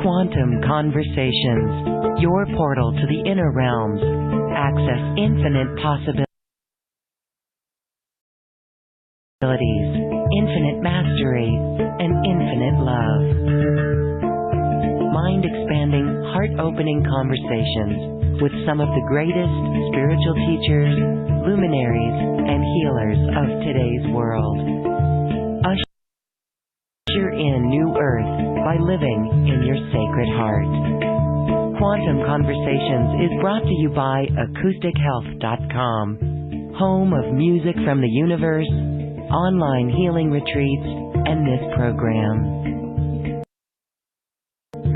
Quantum Conversations, your portal to the inner realms. Access infinite possibilities, infinite mastery, and infinite love. Mind-expanding, heart-opening conversations with some of the greatest spiritual teachers, luminaries, and healers of today's world. Usher in new earth by living in your sacred heart. Quantum Conversations is brought to you by acoustichealth.com, home of music from the universe, online healing retreats, and this program.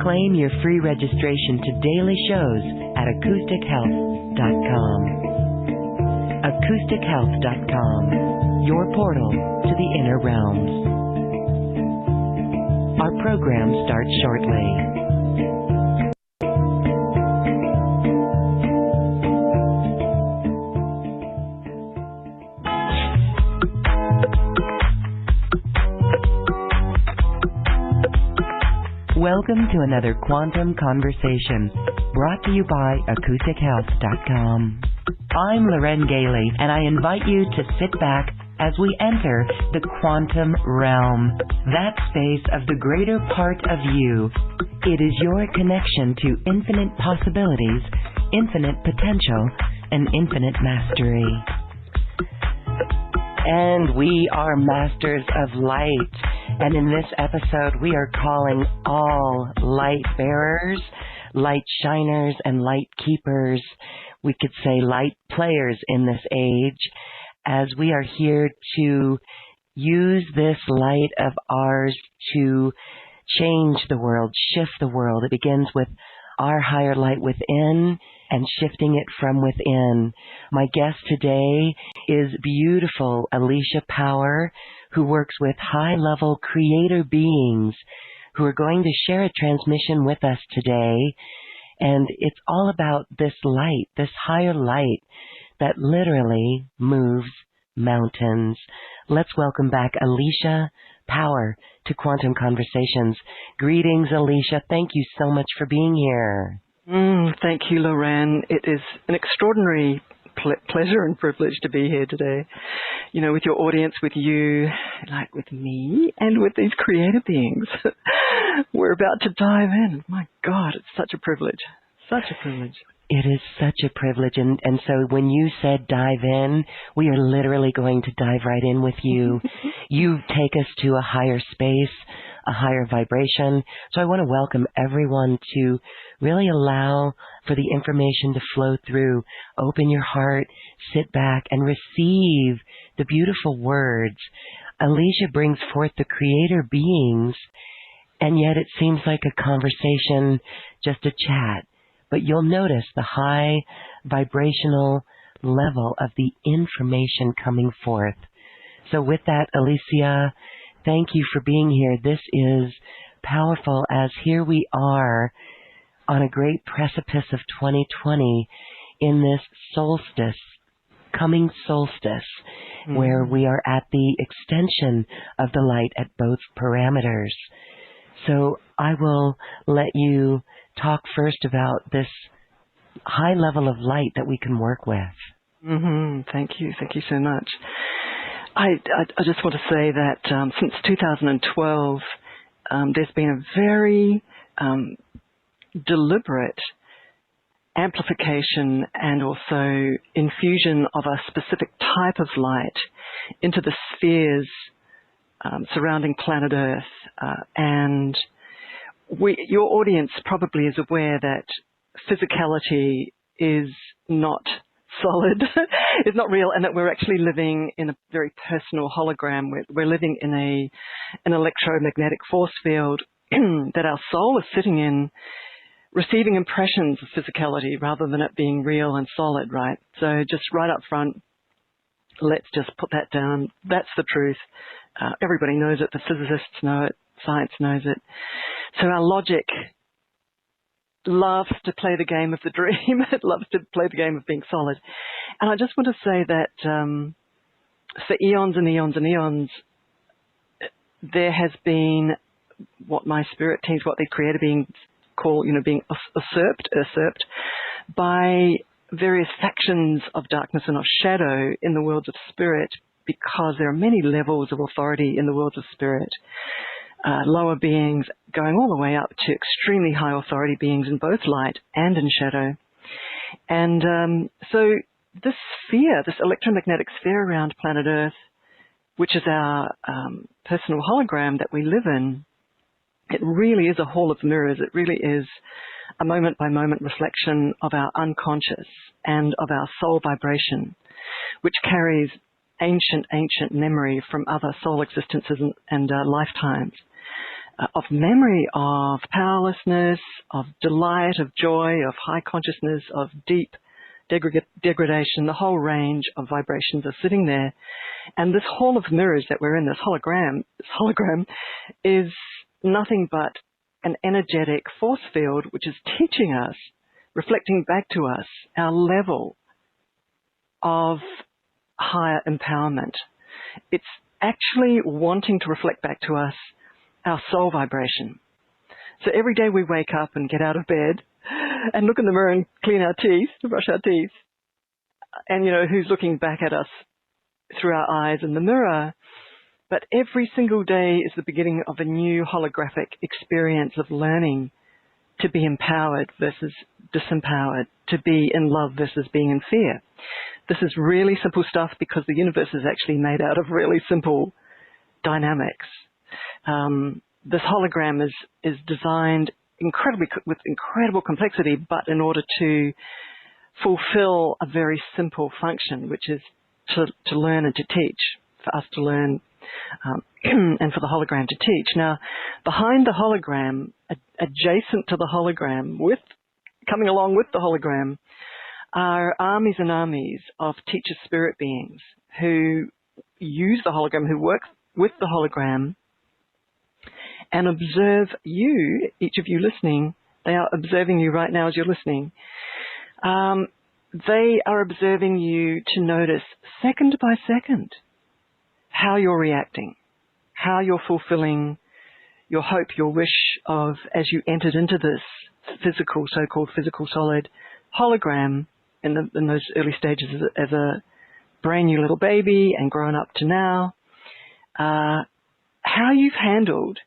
Claim your free registration to daily shows at acoustichealth.com. acoustichealth.com, your portal to the inner realms. Our program starts shortly. Welcome to another Quantum Conversation, brought to you by acoustichealth.com. I'm Loren Gailey, and I invite you to sit back as we enter the quantum realm, that space of the greater part of you. It is your connection to infinite possibilities, infinite potential, and infinite mastery. And we are masters of light. And in this episode, we are calling all light bearers, light shiners, and light keepers. We could say light players in this age, as we are here to use this light of ours to change the world, shift the world. It begins with our higher light within and shifting it from within. My guest today is beautiful Alicia Power, who works with high-level creator beings who are going to share a transmission with us today. And it's all about this light, this higher light that literally moves mountains. Let's welcome back Alicia Power to Quantum Conversations. Greetings, Alicia. Thank you so much for being here. Thank you, Loren. It is an extraordinary pleasure and privilege to be here today. You know, with your audience, with you, like with me, and with these creative beings. We're about to dive in. My God, it's such a privilege. Such a privilege. It is such a privilege. And so when you said dive in, we are literally going to dive right in with you. You take us to a higher space, a higher vibration. So I want to welcome everyone to really allow for the information to flow through. Open your heart, sit back, and receive the beautiful words. Alicia brings forth the creator beings, and yet it seems like a conversation, just a chat. But you'll notice the high vibrational level of the information coming forth. So with that, Alicia, thank you for being here. This is powerful, as here we are on a great precipice of 2020 in this solstice, coming solstice, where we are at the extension of the light at both parameters. So I will let you talk first about this high level of light that we can work with. Thank you. Thank you so much. I just want to say that since 2012, there's been a very deliberate amplification and also infusion of a specific type of light into the spheres surrounding planet Earth. And your audience probably is aware that physicality is not solid, is not real, and that we're actually living in a very personal hologram. We're living in an electromagnetic force field that our soul is sitting in, receiving impressions of physicality rather than it being real and solid, right? So just right up front, let's just put that down. That's the truth. Everybody knows it. The physicists know it. Science knows it. So our logic loves to play the game of the dream. It loves to play the game of being solid. And I just want to say that for eons and eons and eons, there has been what my spirit teams, what the creator beings call, being usurped by various factions of darkness and of shadow in the worlds of spirit, because there are many levels of authority in the worlds of spirit. Lower beings going all the way up to extremely high authority beings in both light and in shadow. And so this sphere, this electromagnetic sphere around planet Earth, which is our personal hologram that we live in, it really is a hall of mirrors. It really is a moment-by-moment reflection of our unconscious and of our soul vibration, which carries ancient memory from other soul existences and lifetimes, of memory of powerlessness, of delight, of joy, of high consciousness, of deep degradation. The whole range of vibrations are sitting there. And this hall of mirrors that we're in, this hologram is nothing but an energetic force field which is teaching us, reflecting back to us, our level of higher empowerment. It's actually wanting to reflect back to us our soul vibration. So every day we wake up and get out of bed and look in the mirror and clean our teeth, brush our teeth, and who's looking back at us through our eyes in the mirror. But every single day is the beginning of a new holographic experience of learning to be empowered versus disempowered, to be in love versus being in fear. This is really simple stuff because the universe is actually made out of really simple dynamics. This hologram is designed with incredible complexity, but in order to fulfill a very simple function, which is to learn and to teach, for us to learn and for the hologram to teach. Now, behind the hologram, adjacent to the hologram, coming along with the hologram, are armies and armies of teacher spirit beings who use the hologram, who work with the hologram and observe you, each of you listening. They are observing you right now as you're listening. They are observing you to notice second by second how you're reacting, how you're fulfilling your hope, your wish of, as you entered into this physical, so-called physical solid hologram in those early stages as a brand new little baby and grown up to now, how you've handled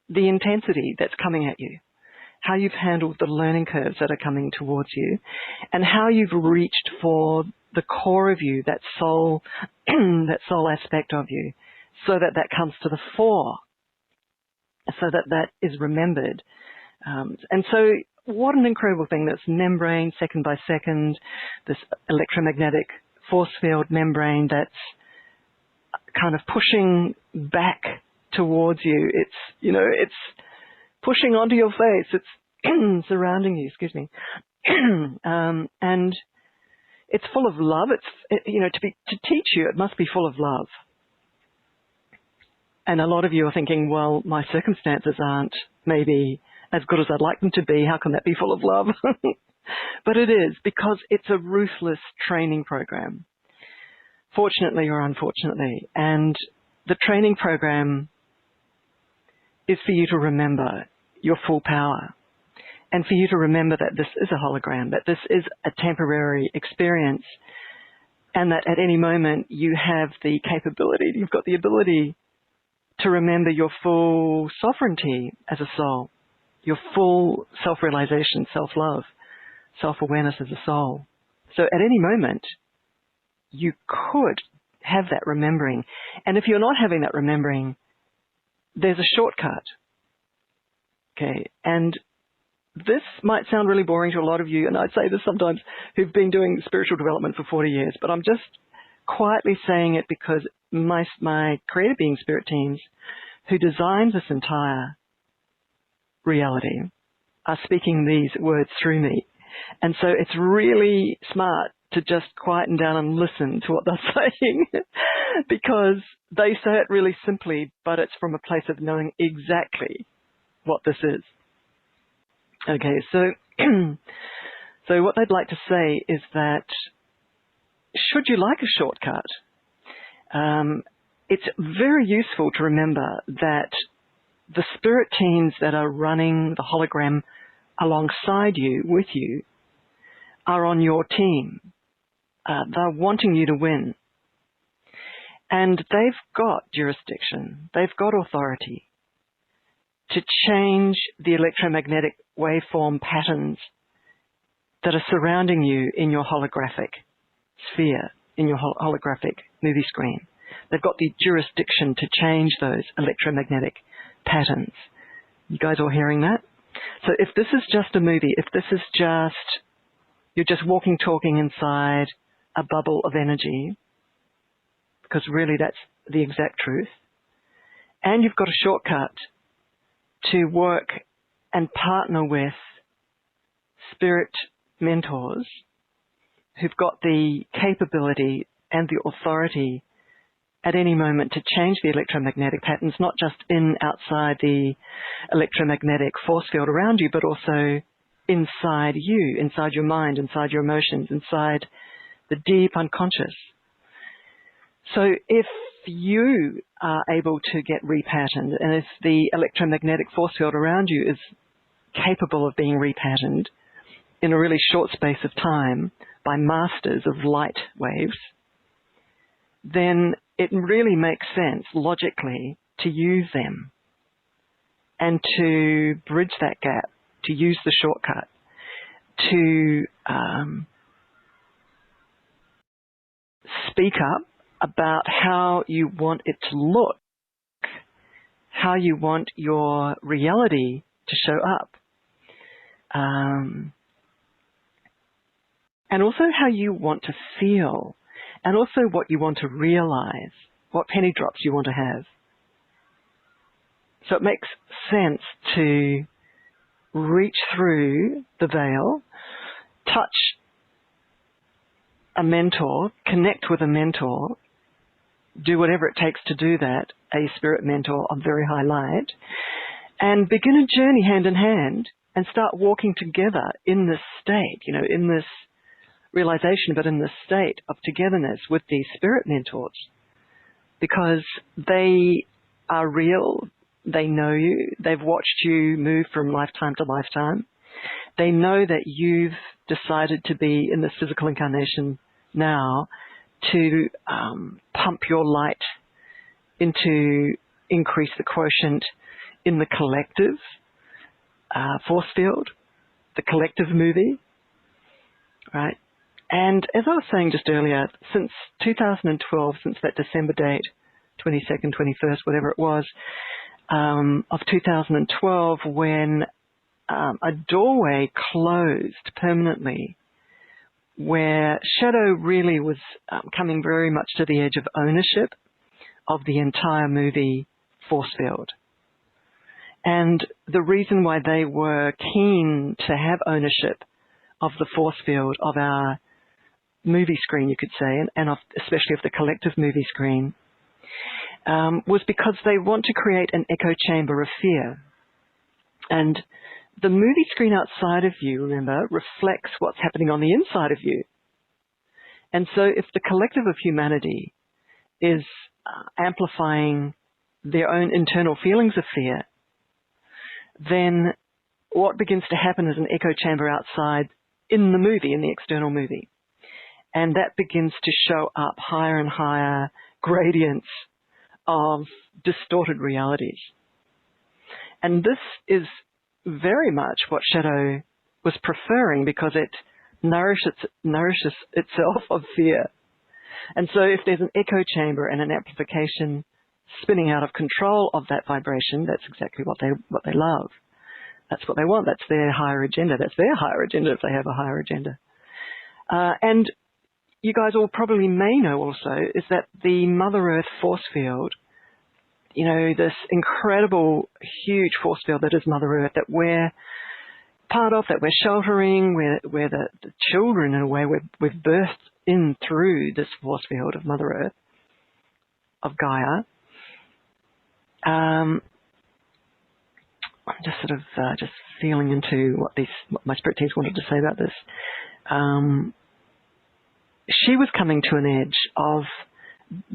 the intensity that's coming at you, how you've handled the learning curves that are coming towards you, and how you've reached for the core of you, that soul, that soul aspect of you, so that comes to the fore, so that is remembered. And so what an incredible thing, this membrane, second by second, this electromagnetic force field membrane that's kind of pushing back towards you. It's pushing onto your face. It's surrounding you, excuse me. And it's full of love. To teach you, it must be full of love. And a lot of you are thinking, well, my circumstances aren't maybe as good as I'd like them to be. How can that be full of love? But it is, because it's a ruthless training program, fortunately or unfortunately. And the training program is for you to remember your full power, and for you to remember that this is a hologram, that this is a temporary experience, and that at any moment you have the capability, you've got the ability to remember your full sovereignty as a soul, your full self-realization, self-love, self-awareness as a soul. So at any moment, you could have that remembering. And if you're not having that remembering, there's a shortcut. Okay, and this might sound really boring to a lot of you, and I'd say this sometimes, who've been doing spiritual development for 40 years, but I'm just quietly saying it because my creator being spirit teams who designed this entire reality are speaking these words through me. And so it's really smart to just quieten down and listen to what they're saying because they say it really simply, but it's from a place of knowing exactly what this is. Okay, so what they'd like to say is that should you like a shortcut, it's very useful to remember that the spirit teams that are running the hologram alongside you, with you, are on your team. They're wanting you to win. And they've got jurisdiction, they've got authority to change the electromagnetic waveform patterns that are surrounding you in your holographic sphere, in your holographic movie screen. They've got the jurisdiction to change those electromagnetic patterns. You guys all hearing that? So if this is just a movie, if this is just, you're just walking, talking inside a bubble of energy, because really that's the exact truth, and you've got a shortcut to work and partner with spirit mentors who've got the capability and the authority at any moment to change the electromagnetic patterns, not just outside the electromagnetic force field around you, but also inside you, inside your mind, inside your emotions, inside the deep unconscious. So if you are able to get repatterned, and if the electromagnetic force field around you is capable of being repatterned in a really short space of time by masters of light waves, then it really makes sense logically to use them and to bridge that gap, to use the shortcut, to speak up about how you want it to look, how you want your reality to show up, and also how you want to feel, and also what you want to realize, what penny drops you want to have. So it makes sense to reach through the veil, touch a mentor, connect with a mentor, do whatever it takes to do that, a spirit mentor of very high light, and begin a journey hand in hand and start walking together in this state, you know, in this realization, but in this state of togetherness with these spirit mentors, because they are real, they know you, they've watched you move from lifetime to lifetime, they know that you've decided to be in this physical incarnation now to pump your light into increase the quotient in the collective force field, the collective movie, right? And as I was saying just earlier, since 2012, since that December date, 22nd, 21st, whatever it was, of 2012, when a doorway closed permanently, where shadow really was coming very much to the edge of ownership of the entire movie force field. And the reason why they were keen to have ownership of the force field of our movie screen, you could say, and especially of the collective movie screen, was because they want to create an echo chamber of fear. And the movie screen outside of you, remember, reflects what's happening on the inside of you. And so if the collective of humanity is amplifying their own internal feelings of fear, then what begins to happen is an echo chamber outside in the movie, in the external movie. And that begins to show up higher and higher gradients of distorted realities. And this is very much what shadow was preferring, because it nourishes itself of fear. And so if there's an echo chamber and an amplification spinning out of control of that vibration, that's exactly what they love. That's what they want. That's their higher agenda. That's their higher agenda if they have a higher agenda. And you guys all probably may know also is that the Mother Earth force field, you know, this incredible, huge force field that is Mother Earth, that we're part of, that we're sheltering, we're the children in a way, we've birthed in through this force field of Mother Earth, of Gaia. I'm just sort of just feeling into what my spirit teams wanted to say about this. She was coming to an edge of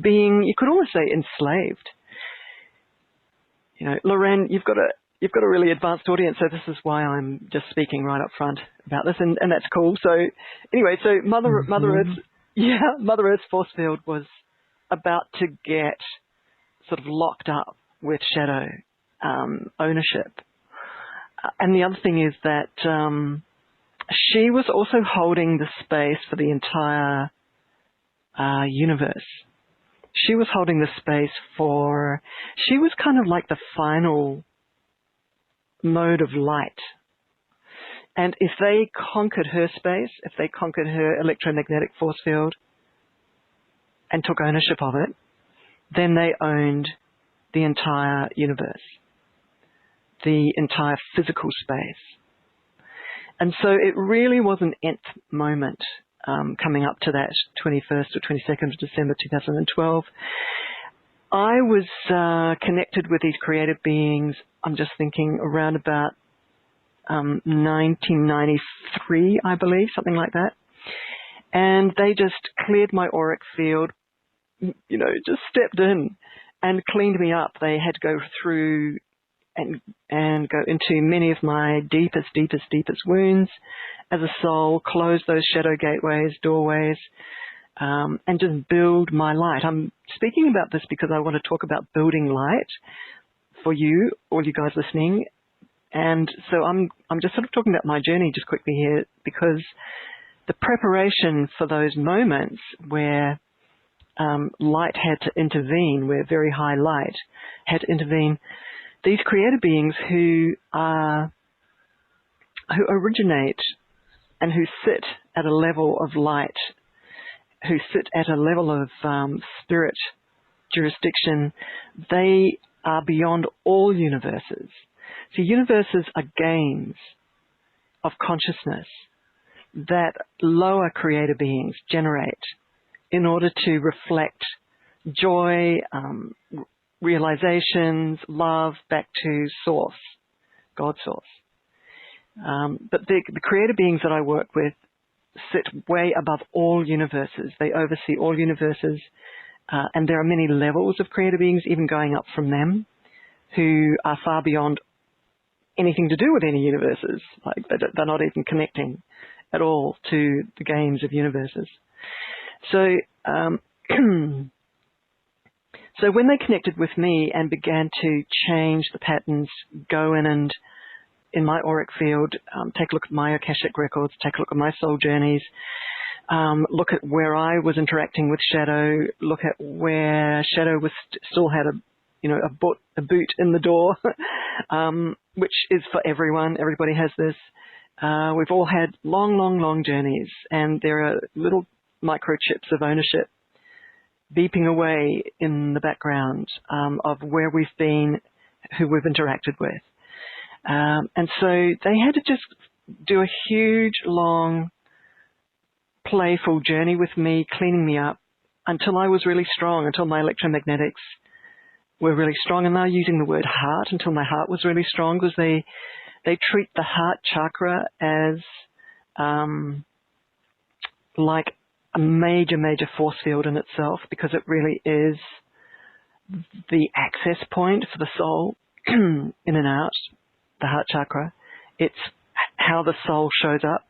being, you could almost say, enslaved. you know, Lorraine, you've got a really advanced audience, so this is why I'm just speaking right up front about this, and that's cool. So anyway, so Mother Earth's force field was about to get sort of locked up with shadow ownership. And the other thing is that she was also holding the space for the entire universe. She was holding the space she was kind of like the final mode of light. And if they conquered her space, if they conquered her electromagnetic force field and took ownership of it, then they owned the entire universe, the entire physical space. And so it really was an nth moment coming up to that 21st or 22nd of December 2012. I was connected with these creative beings, I'm just thinking around about 1993, I believe, something like that. And they just cleared my auric field, you know, just stepped in and cleaned me up. They had to go through and go into many of my deepest wounds as a soul, close those shadow gateways, doorways, and just build my light. I'm speaking about this because I want to talk about building light for you, all you guys listening. And so I'm just sort of talking about my journey just quickly here, because the preparation for those moments where light had to intervene, where very high light had to intervene, these creator beings who originate and who sit at a level of light, who sit at a level of spirit jurisdiction, they are beyond all universes. So universes are games of consciousness that lower creator beings generate in order to reflect joy, realizations, love back to source, God source. But the creator beings that I work with sit way above all universes. They oversee all universes, and there are many levels of creator beings, even going up from them, who are far beyond anything to do with any universes. Like they're not even connecting at all to the games of universes. So, so when they connected with me and began to change the patterns, go in and in my auric field, take a look at my Akashic records, take a look at my soul journeys, look at where I was interacting with shadow, look at where shadow was still had a boot in the door, which is for everyone. Everybody has this. We've all had long journeys, and there are little microchips of ownership beeping away in the background of where we've been, who we've interacted with. And so they had to just do a huge, long, playful journey with me, cleaning me up until I was really strong, until my electromagnetics were really strong. And they're using the word heart, until my heart was really strong, because they treat the heart chakra as like a major force field in itself, because it really is the access point for the soul in and out, the heart chakra. It's how the soul shows up.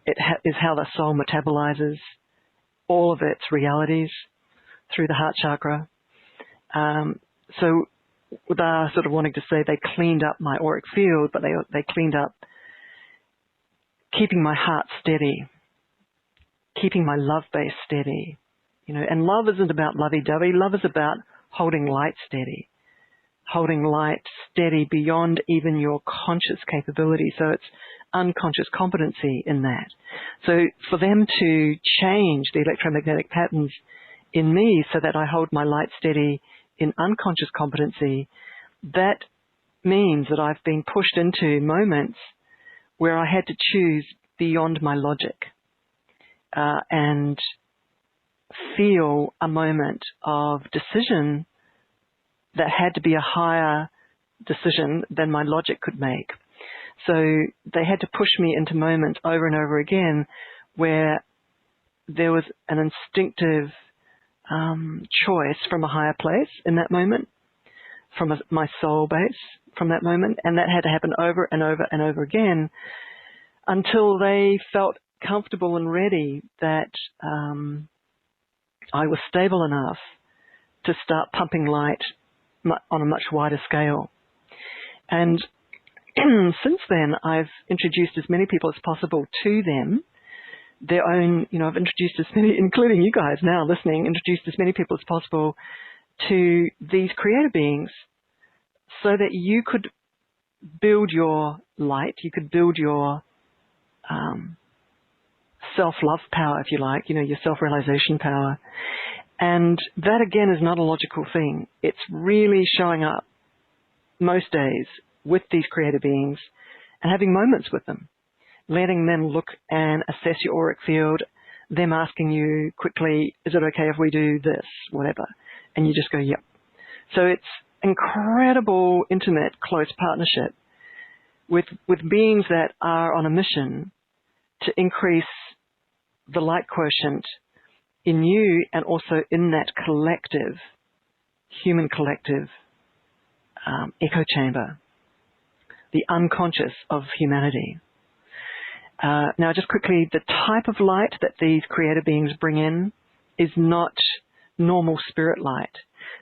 It is how the soul metabolizes all of its realities through the heart chakra. So they're sort of wanting to say they cleaned up my auric field, but they cleaned up keeping my heart steady, keeping my love base steady. And love isn't about lovey-dovey. Love is about holding light steady, holding light steady beyond even your conscious capability. So it's unconscious competency in that. So for them to change the electromagnetic patterns in me so that I hold my light steady in unconscious competency, that means that I've been pushed into moments where I had to choose beyond my logic and feel a moment of decision that had to be a higher decision than my logic could make. So they had to push me into moments over and over again where there was an instinctive choice from a higher place in that moment. from my soul base from that moment, and that had to happen over and over and over again until they felt comfortable and ready that I was stable enough to start pumping light on a much wider scale. And since then, I've introduced as many people as possible to them, their own, I've introduced as many, including you guys now listening, introduced as many people as possible to these creator beings so that you could build your light, you could build your self-love power, if you like, your self-realization power. And that, again, is not a logical thing. It's really showing up most days with these creator beings and having moments with them, letting them look and assess your auric field, them asking you quickly, is it okay if we do this, whatever? And you just go, yep. So it's incredible, intimate, close partnership with beings that are on a mission to increase the light quotient in you and also in that collective, human collective echo chamber, the unconscious of humanity. Now, just quickly, the type of light that these creator beings bring in is not normal spirit light.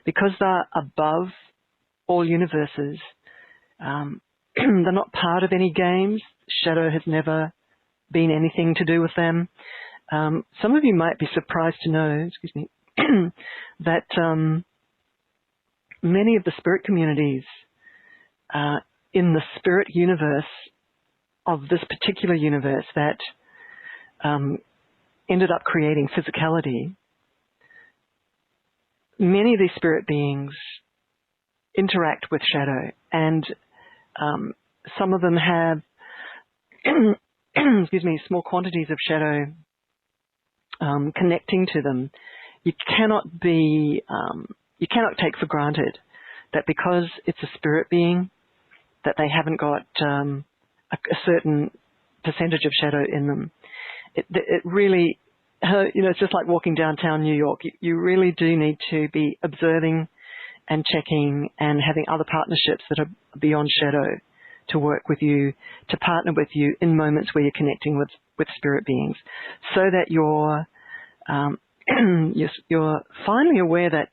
Because they're above all universes, they're not part of any games. Shadow has never been anything to do with them. Some of you might be surprised to know, that many of the spirit communities in the spirit universe of this particular universe that ended up creating physicality, many of these spirit beings interact with shadow, and some of them have, small quantities of shadow connecting to them. You cannot take for granted that because it's a spirit being that they haven't got a certain percentage of shadow in them. It really, it's just like walking downtown New York. You really do need to be observing and checking and having other partnerships that are beyond shadow to work with you, to partner with you in moments where you're connecting with spirit beings, so that you're finally aware that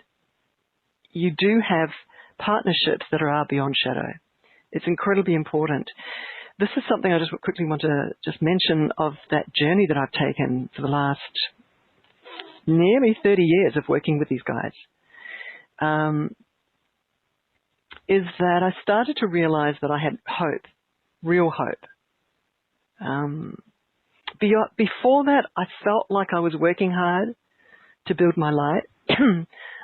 you do have partnerships that are beyond shadow. It's incredibly important. This is something I just quickly want to just mention of that journey that I've taken for the last nearly 30 years of working with these guys, is that I started to realize that I had hope, real hope. Before that, I felt like I was working hard to build my light.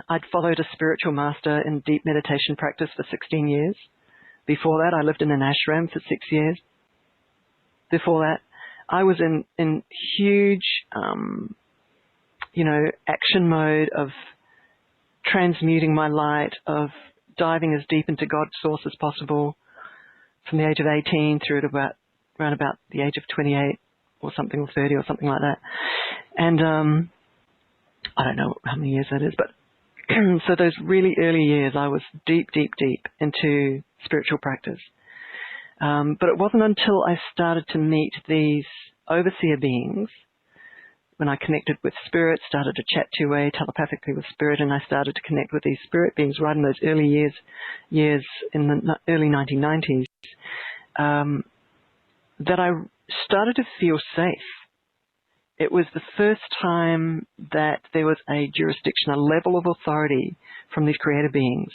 I'd followed a spiritual master in deep meditation practice for 16 years. Before that, I lived in an ashram for 6 years. Before that, I was in huge, action mode of transmuting my light, of diving as deep into God's source as possible from the age of 18 through to around about the age of 28 or something, or 30 or something like that. And I don't know how many years that is, but so those really early years, I was deep, deep, deep into spiritual practice. But it wasn't until I started to meet these overseer beings, when I connected with spirit, started to chat two-way telepathically with spirit, and I started to connect with these spirit beings right in those early years in the early 1990s, that I started to feel safe. It was the first time that there was a jurisdiction, a level of authority from these creator beings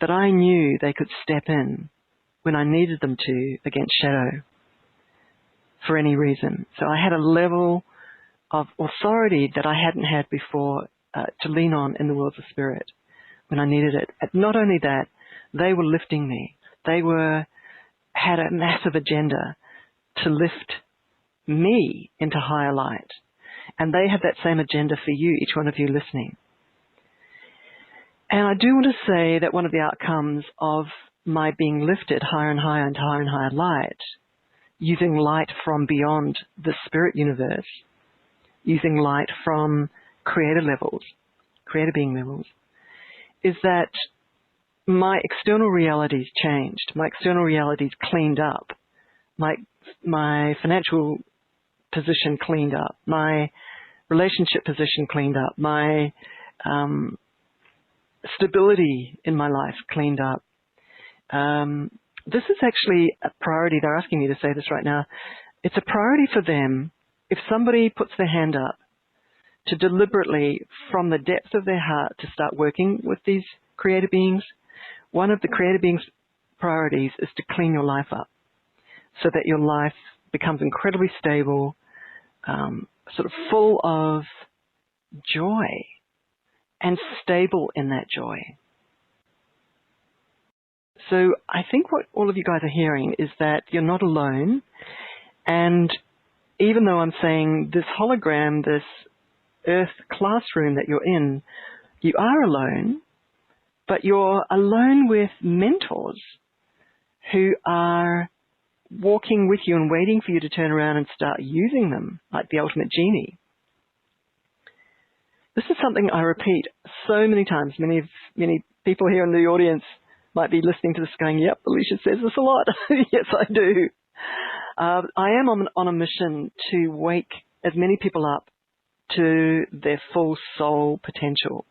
that I knew they could step in when I needed them to against shadow for any reason. So I had a level of authority that I hadn't had before to lean on in the worlds of spirit when I needed it. And not only that, they were lifting me. They had a massive agenda to lift me into higher light. And they have that same agenda for you, each one of you listening. And I do want to say that one of the outcomes of my being lifted higher and higher into higher and higher light, using light from beyond the spirit universe, using light from creator levels, creator being levels, is that my external reality's changed. My external reality's cleaned up. My financial position cleaned up. My relationship position cleaned up. My stability in my life cleaned up. This is actually a priority. They're asking me to say this right now. It's a priority for them if somebody puts their hand up to deliberately, from the depth of their heart, to start working with these creator beings. One of the creator beings' priorities is to clean your life up so that your life becomes incredibly stable, sort of full of joy and stable in that joy. So I think what all of you guys are hearing is that you're not alone. And even though I'm saying this hologram, this earth classroom that you're in, you are alone, but you're alone with mentors who are walking with you and waiting for you to turn around and start using them like the ultimate genie. This is something I repeat so many times. Many people here in the audience might be listening to this going, yep, Alicia says this a lot. Yes, I do. I am on a mission to wake as many people up to their full soul potential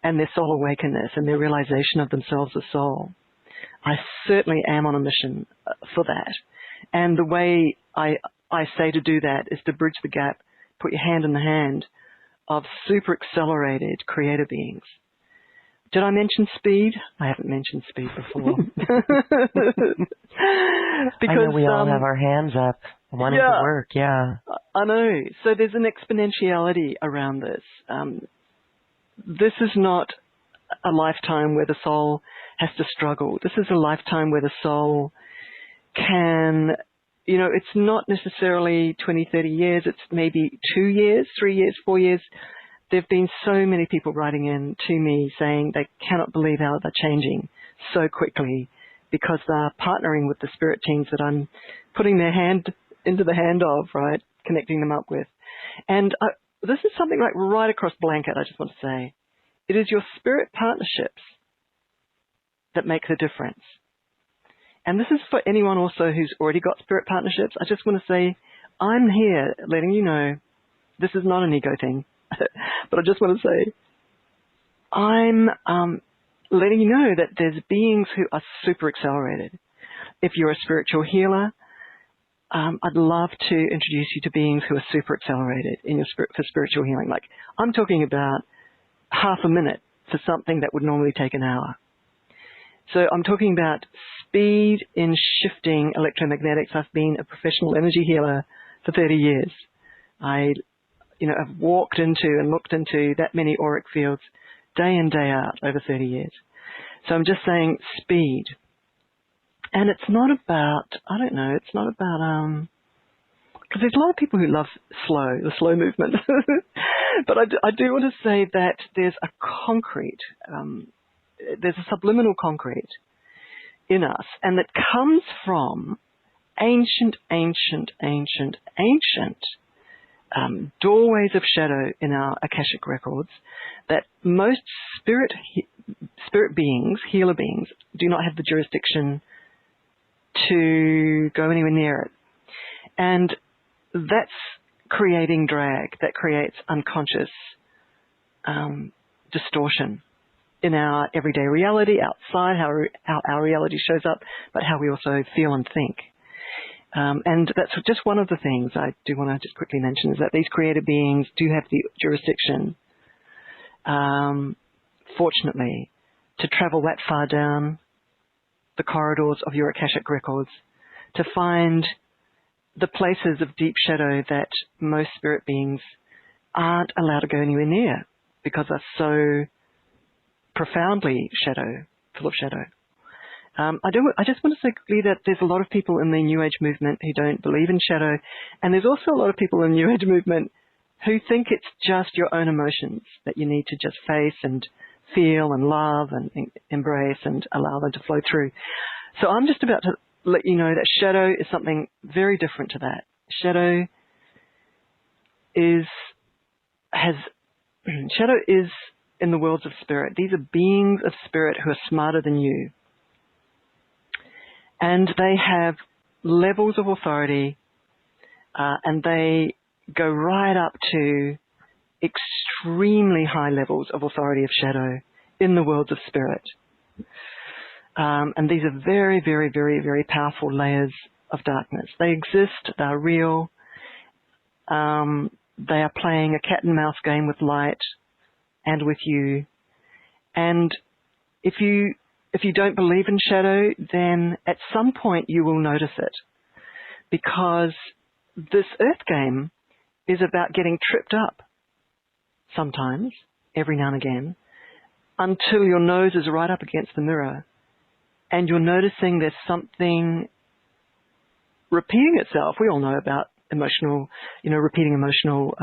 and their soul awakeness and their realization of themselves as soul. I certainly am on a mission for that. And the way I say to do that is to bridge the gap, put your hand in the hand of super accelerated creator beings. Did I mention speed? I haven't mentioned speed before. Because, I know we all have our hands up wanting to work, yeah. I know. So there's an exponentiality around this. This is not a lifetime where the soul has to struggle. This is a lifetime where the soul can, it's not necessarily 20, 30 years. It's maybe 2 years, 3 years, 4 years. There have been so many people writing in to me saying they cannot believe how they're changing so quickly because they're partnering with the spirit teams that I'm putting their hand into the hand of, right, connecting them up with. And this is something like right across blanket, I just want to say. It is your spirit partnerships that make the difference. And this is for anyone also who's already got spirit partnerships. I just want to say, I'm here letting you know, this is not an ego thing. But I just want to say, I'm letting you know that there's beings who are super accelerated. If you're a spiritual healer, I'd love to introduce you to beings who are super accelerated in your for spiritual healing. Like, I'm talking about half a minute for something that would normally take an hour. So I'm talking about speed in shifting electromagnetics. I've been a professional energy healer for 30 years. I've walked into and looked into that many auric fields day in, day out over 30 years. So I'm just saying speed. And it's not about, it's not about, because there's a lot of people who love the slow movement. But I do want to say that there's a concrete, there's a subliminal concrete in us, and that comes from ancient doorways of shadow in our Akashic records that most spirit beings, healer beings, do not have the jurisdiction to go anywhere near it. And that's creating drag, that creates unconscious distortion in our everyday reality, outside how our reality shows up, but how we also feel and think. And that's just one of the things I do want to just quickly mention, is that these creator beings do have the jurisdiction, fortunately, to travel that far down the corridors of your Akashic records to find the places of deep shadow that most spirit beings aren't allowed to go anywhere near because they're so profoundly full of shadow. I just want to say quickly that there's a lot of people in the New Age movement who don't believe in shadow, and there's also a lot of people in the New Age movement who think it's just your own emotions that you need to just face and feel and love and embrace and allow them to flow through. So I'm just about to let you know that shadow is something very different to that. Shadow is in the worlds of spirit. These are beings of spirit who are smarter than you. And they have levels of authority, and they go right up to extremely high levels of authority of shadow in the worlds of spirit. And these are very, very, very, very powerful layers of darkness. They exist, they're real. They are playing a cat and mouse game with light and with you. And if you don't believe in shadow, then at some point you will notice it, because this earth game is about getting tripped up sometimes, every now and again, until your nose is right up against the mirror and you're noticing there's something repeating itself. We all know about emotional, repeating emotional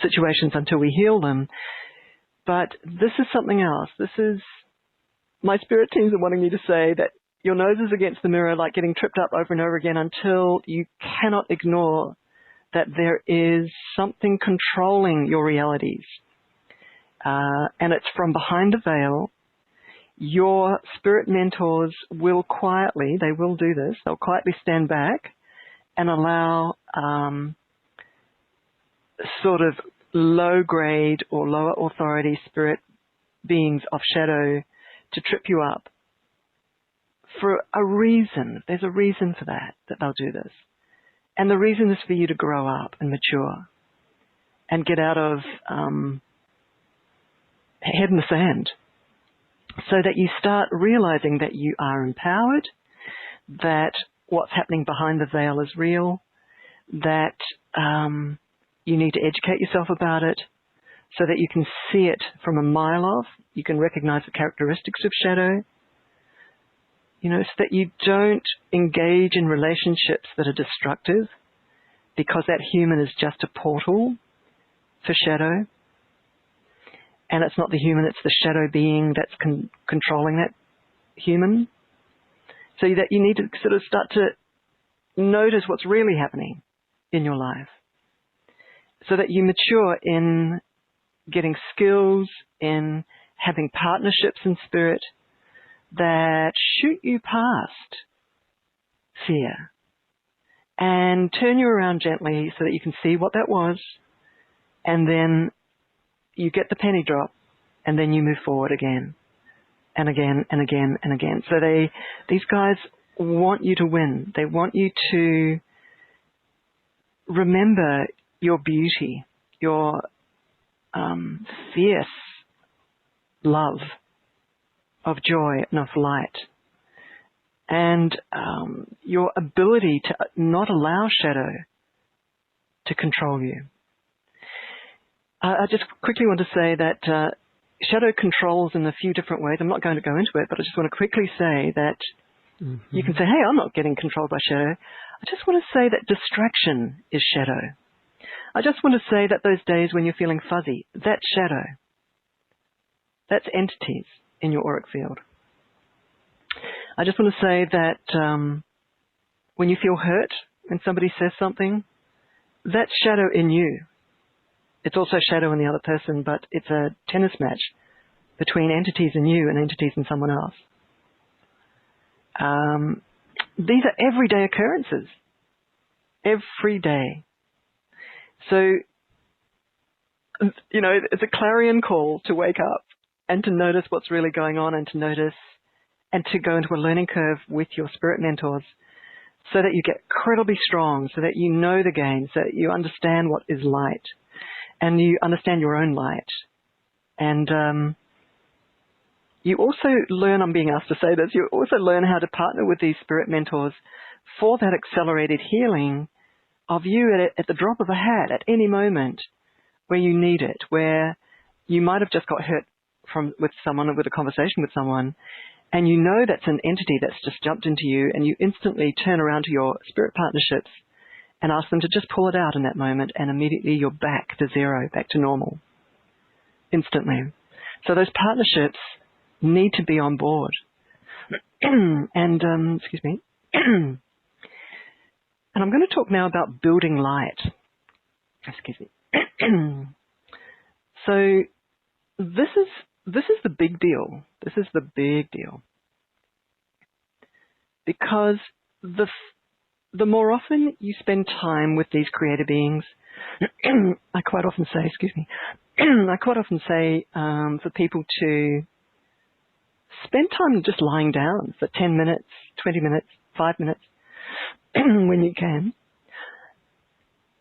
situations until we heal them. But this is something else. This is, my spirit teams are wanting me to say that your nose is against the mirror, like getting tripped up over and over again, until you cannot ignore that there is something controlling your realities. And it's from behind the veil. Your spirit mentors will quietly, they will do this, they'll quietly stand back and allow sort of low-grade or lower authority spirit beings of shadow to trip you up for a reason. There's a reason for that they'll do this. And the reason is for you to grow up and mature and get out of head in the sand, so that you start realizing that you are empowered, that what's happening behind the veil is real, that you need to educate yourself about it so that you can see it from a mile off. You can recognize the characteristics of shadow, so that you don't engage in relationships that are destructive, because that human is just a portal for shadow. And it's not the human, it's the shadow being that's controlling that human. So that you need to sort of start to notice what's really happening in your life, so that you mature in getting skills, in having partnerships in spirit that shoot you past fear and turn you around gently so that you can see what that was, and then you get the penny drop, and then you move forward again and again and again and again. So these guys want you to win. They want you to remember your beauty, your fierce love of joy and of light, and your ability to not allow shadow to control you. I just quickly want to say that shadow controls in a few different ways. I'm not going to go into it, but I just want to quickly say that you can say, hey, I'm not getting controlled by shadow. I just want to say that distraction is shadow. I just want to say that those days when you're feeling fuzzy, that's shadow. That's entities in your auric field. I just want to say that when you feel hurt, when somebody says something, that's shadow in you. It's also shadow in the other person, but it's a tennis match between entities in you and entities in someone else. These are everyday occurrences. Every day. So, it's a clarion call to wake up and to notice what's really going on, and to notice and to go into a learning curve with your spirit mentors, so that you get incredibly strong, so that you know the game, so that you understand what is light, and you understand your own light. And you also learn, I'm being asked to say this, you also learn how to partner with these spirit mentors for that accelerated healing of you at the drop of a hat, at any moment where you need it, where you might have just got hurt with someone, or with a conversation with someone, and you know that's an entity that's just jumped into you, and you instantly turn around to your spirit partnerships and ask them to just pull it out in that moment, and immediately you're back to zero, back to normal, instantly. So those partnerships need to be on board. And, excuse me. And I'm going to talk now about building light. Excuse me. So this is the big deal. This is the big deal. Because the more often you spend time with these creator beings, I quite often say, for people to spend time just lying down for 10 minutes, 20 minutes, 5 minutes, when you can,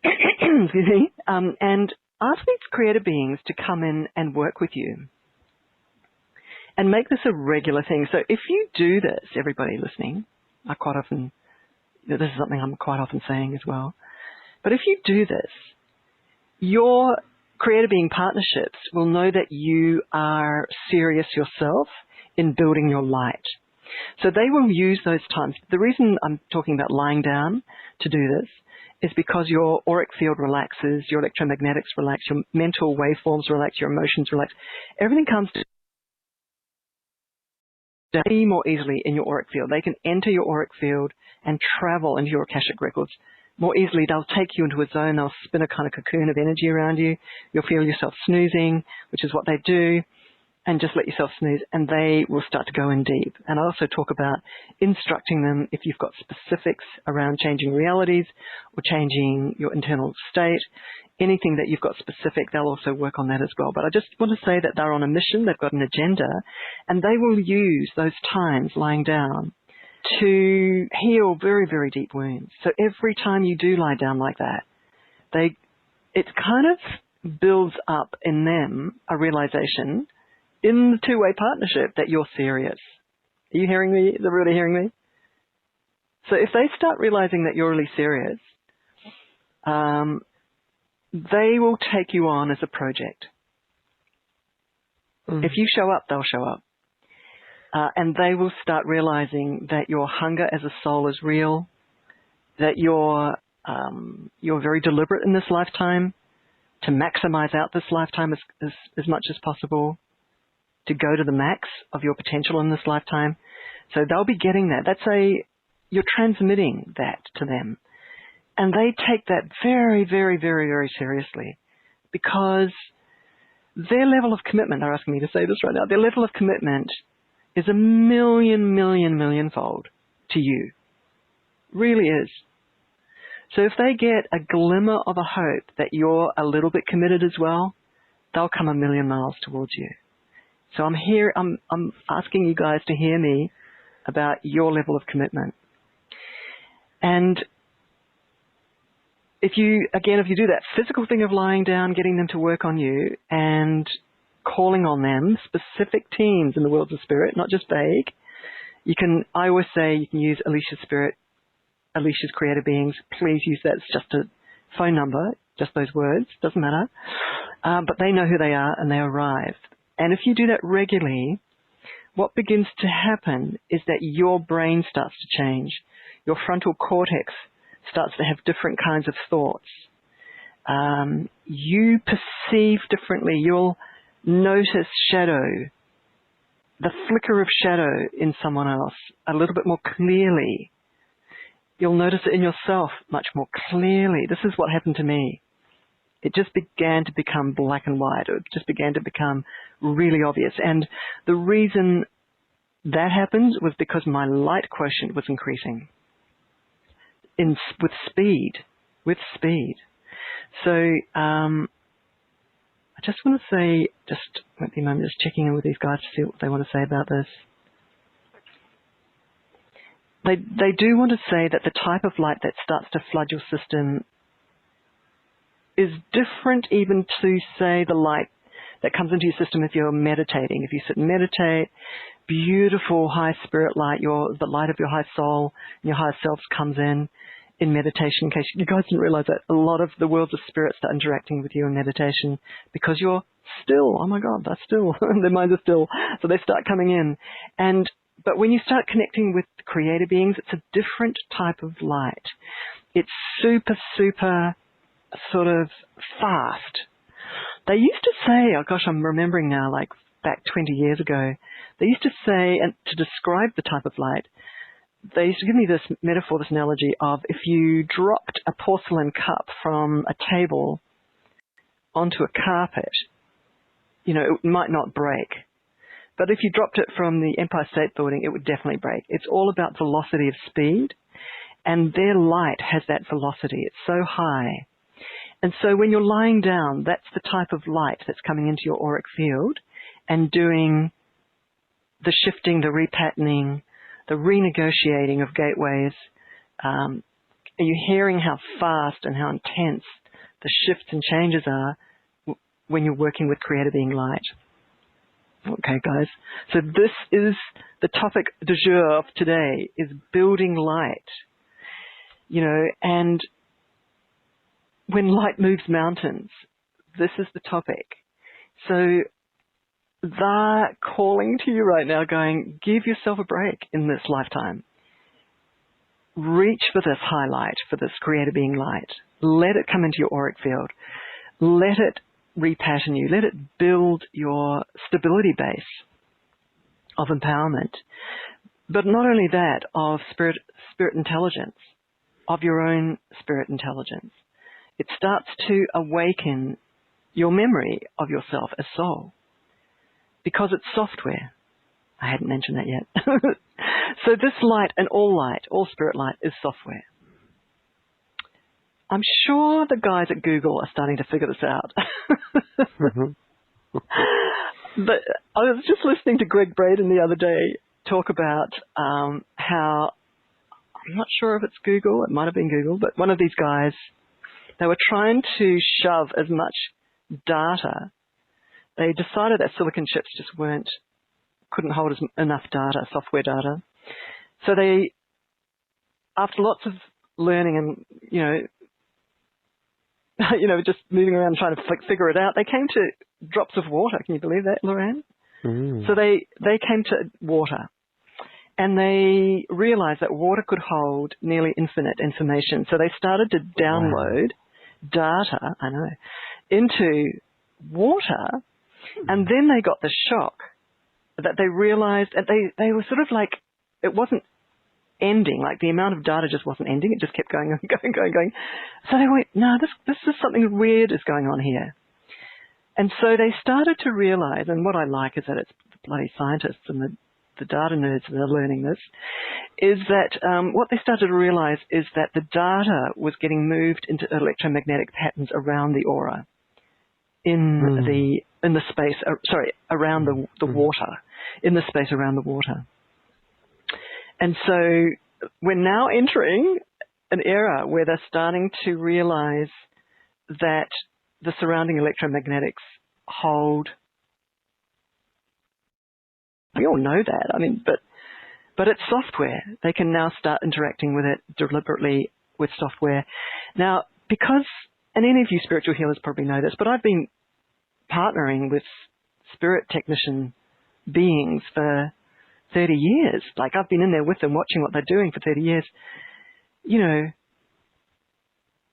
excuse me, and ask these creator beings to come in and work with you. And make this a regular thing. So if you do this, everybody listening, I quite often, this is something I'm quite often saying as well, but if you do this, your creator being partnerships will know that you are serious yourself in building your light. So they will use those times. The reason I'm talking about lying down to do this is because your auric field relaxes, your electromagnetics relax, your mental waveforms relax, your emotions relax. Everything comes to more easily in your auric field. They can enter your auric field and travel into your Akashic records more easily. They'll take you into a zone. They'll spin a kind of cocoon of energy around you. You'll feel yourself snoozing, which is what they do, and just let yourself snooze, and they will start to go in deep. And I also talk about instructing them if you've got specifics around changing realities or changing your internal state. Anything that you've got specific, they'll also work on that as well. But I just want to say that they're on a mission, they've got an agenda, and they will use those times lying down to heal very, very deep wounds. So every time you do lie down like that, it kind of builds up in them a realization in the two-way partnership that you're serious. Are you hearing me? They're really hearing me? So if they start realizing that you're really serious, they will take you on as a project. If you show up, they'll show up. And they will start realizing that your hunger as a soul is real, that you're very deliberate in this lifetime to maximize out this lifetime as much as possible, to go to the max of your potential in this lifetime. So they'll be getting that. You're transmitting that to them. And they take that very, very, very, very seriously, because their level of commitment, they're asking me to say this right now, their level of commitment is a millionfold to you. Really is. So if they get a glimmer of a hope that you're a little bit committed as well, they'll come a million miles towards you. So I'm asking you guys to hear me about your level of commitment. And if you do that physical thing of lying down, getting them to work on you and calling on them, specific teams in the worlds of spirit, not just vague, I always say you can use Alicia's spirit, Alicia's creator beings. Please use that. It's just a phone number, just those words, doesn't matter. But they know who they are and they arrive. And if you do that regularly, what begins to happen is that your brain starts to change. Your frontal cortex starts to have different kinds of thoughts. You perceive differently. You'll notice shadow, the flicker of shadow in someone else a little bit more clearly. You'll notice it in yourself much more clearly. This is what happened to me. It just began to become black and white. It just began to become really obvious. And the reason that happened was because my light quotient was increasing with speed. So I just want to say, wait a moment, just checking in with these guys to see what they want to say about this. They do want to say that the type of light that starts to flood your system is different even to, say, the light that comes into your system if you're meditating. If you sit and meditate, beautiful high spirit light, the light of your high soul and your higher selves comes in meditation. In case you guys didn't realize that a lot of the worlds of spirit start interacting with you in meditation because you're still. Oh my God, they're still. Their minds are still. So they start coming in. But when you start connecting with the creator beings, it's a different type of light. It's super, super sort of fast. They used to say, oh gosh, I'm remembering now, like back 20 years ago, they used to say, and to describe the type of light, they used to give me this metaphor, this analogy of if you dropped a porcelain cup from a table onto a carpet, you know, it might not break. But if you dropped it from the Empire State Building, it would definitely break. It's all about velocity of speed, and their light has that velocity. It's so high. And so when you're lying down, that's the type of light that's coming into your auric field and doing the shifting, the repatterning, the renegotiating of gateways. Are you hearing how fast and how intense the shifts and changes are when you're working with Creator Being Light? Okay, guys. So this is the topic du jour of today, is building light. You know, and when light moves mountains, this is the topic. So they're calling to you right now going, give yourself a break in this lifetime. Reach for this highlight, for this Creator Being Light. Let it come into your auric field. Let it repattern you. Let it build your stability base of empowerment. But not only that, of spirit intelligence, of your own spirit intelligence. It starts to awaken your memory of yourself as soul, because it's software. I hadn't mentioned that yet. So this light, and all spirit light, is software. I'm sure the guys at Google are starting to figure this out. But I was just listening to Greg Braden the other day talk about how, I'm not sure if it's Google, it might have been Google, but one of these guys, they were trying to shove as much data. They decided that silicon chips just couldn't hold enough data, software data. So they, after lots of learning and, just moving around trying to figure it out, they came to drops of water. Can you believe that, Lorraine? Mm. So they came to water, and they realized that water could hold nearly infinite information. So they started to download data, into water, and then they got the shock that they realized that they were sort of like, it wasn't ending, like the amount of data just wasn't ending, it just kept going. So they went, no, this is something weird is going on here. And so they started to realize, and what I like is that it's the bloody scientists and the data nerds that are learning this, is that what they started to realize is that the data was getting moved into electromagnetic patterns around the aura, in the space, around the water, in the space around the water. And so we're now entering an era where they're starting to realize that the surrounding electromagnetics hold. We all know that, but it's software. They can now start interacting with it deliberately with software. Now, because, and any of you spiritual healers probably know this, but I've been partnering with spirit technician beings for 30 years. Like, I've been in there with them watching what they're doing for 30 years.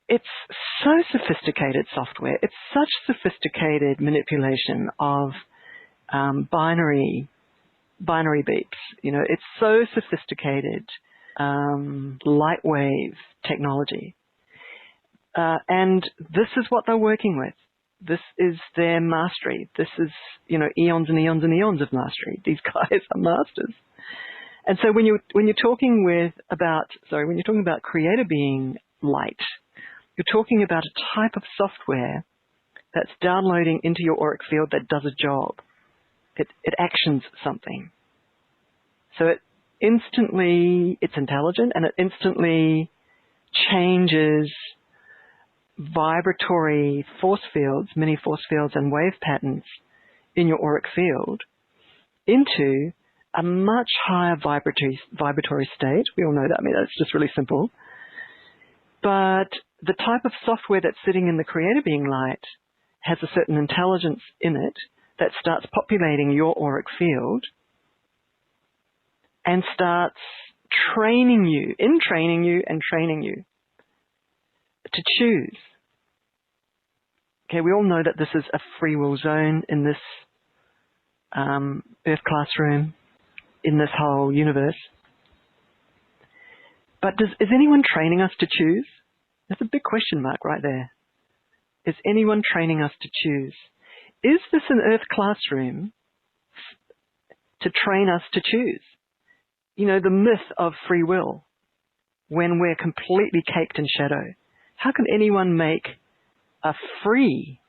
It's so sophisticated software. It's such sophisticated manipulation of binary beeps. It's so sophisticated light wave technology. And this is what they're working with. This is their mastery. This is, eons and eons and eons of mastery. These guys are masters. And so when you're talking about Creator Being Light, you're talking about a type of software that's downloading into your auric field that does a job. It actions something. So it's intelligent, and it instantly changes vibratory force fields, mini force fields and wave patterns in your auric field into a much higher vibratory state. We all know that. That's just really simple. But the type of software that's sitting in the Creator Being Light has a certain intelligence in it that starts populating your auric field and starts training you to choose. Okay, we all know that this is a free will zone in this Earth classroom, in this whole universe. But is anyone training us to choose? There's a big question mark right there. Is anyone training us to choose? is this an earth classroom to train us to choose? You know, the myth of free will, when we're completely caked in shadow. How can anyone make a free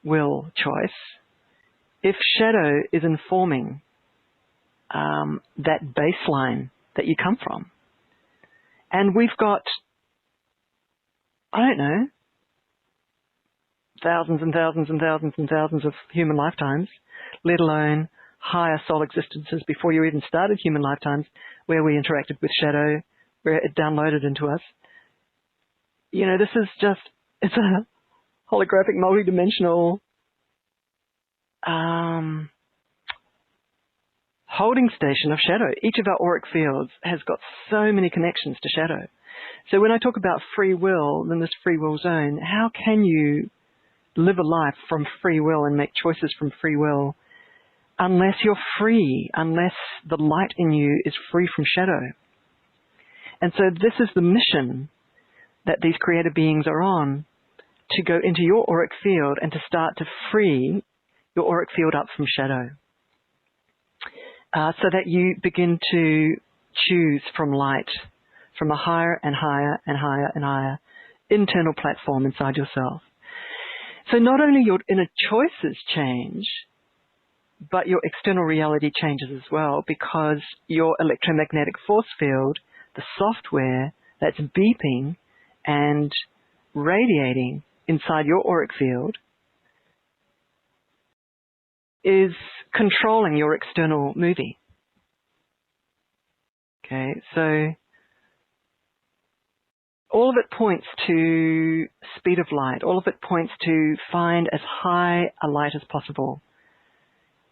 will choice if shadow is informing that baseline that you come from? And we've got, I don't know, thousands and thousands and thousands and thousands of human lifetimes, let alone higher soul existences before you even started human lifetimes, where we interacted with shadow, where it downloaded into us. You know, this is just, it's a holographic, multidimensional holding station of shadow. Each of our auric fields has got so many connections to shadow. So when I talk about free will in this free will zone, how can you live a life from free will and make choices from free will unless you're free, unless the light in you is free from shadow? And so this is the mission that these creator beings are on, to go into your auric field and to start to free your auric field up from shadow, so that you begin to choose from light, from a higher and higher and higher and higher internal platform inside yourself. So not only your inner choices change, but your external reality changes as well, because your electromagnetic force field, the software that's beeping and radiating inside your auric field, is controlling your external movie. Okay, so all of it points to speed of light. All of it points to find as high a light as possible.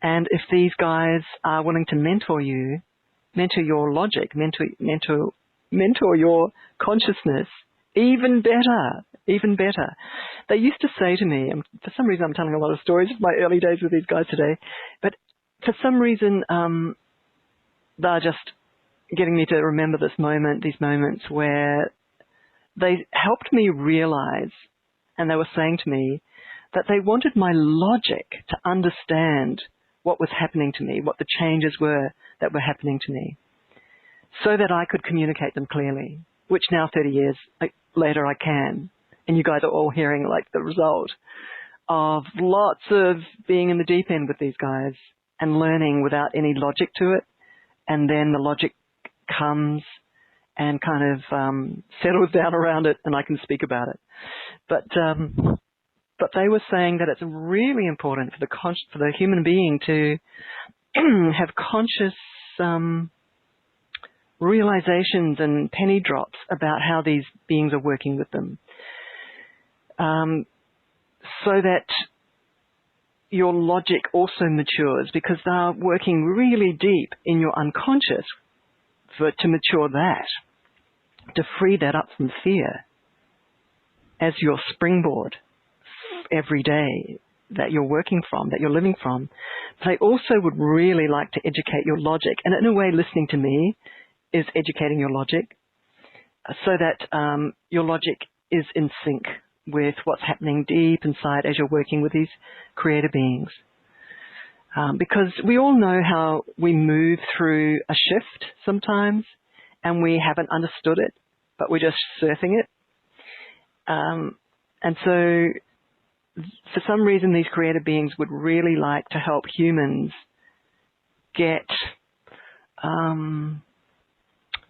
And if these guys are willing to mentor you, mentor your logic, mentor your consciousness, even better, even better. They used to say to me, and for some reason I'm telling a lot of stories of my early days with these guys today, but for some reason they're just getting me to remember this moment, these moments where they helped me realize, and they were saying to me, that they wanted my logic to understand what was happening to me, what the changes were that were happening to me, so that I could communicate them clearly, which now 30 years later I can. And you guys are all hearing like the result of lots of being in the deep end with these guys and learning without any logic to it. And then the logic comes and kind of settles down around it, and I can speak about it. But they were saying that it's really important for the human being to have conscious realizations and penny drops about how these beings are working with them, so that your logic also matures, because they're working really deep in your unconscious to mature that, to free that up from fear as your springboard every day that you're working from, that you're living from. They also would really like to educate your logic, and in a way listening to me is educating your logic, so that your logic is in sync with what's happening deep inside as you're working with these creator beings. Because we all know how we move through a shift sometimes and we haven't understood it, but we're just surfing it. And so for some reason these creator beings would really like to help humans get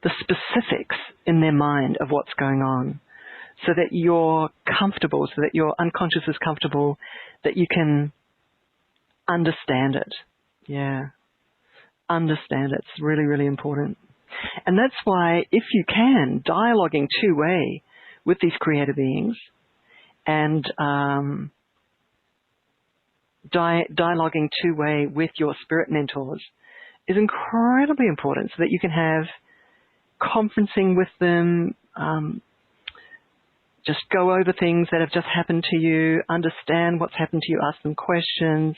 the specifics in their mind of what's going on, so that you're comfortable, so that your unconscious is comfortable, that you can understand it. Yeah, understand it. It's really, really important. And that's why, if you can, dialoguing two-way with these creator beings and dialoguing two-way with your spirit mentors is incredibly important, so that you can have conferencing with them, just go over things that have just happened to you, understand what's happened to you, ask them questions,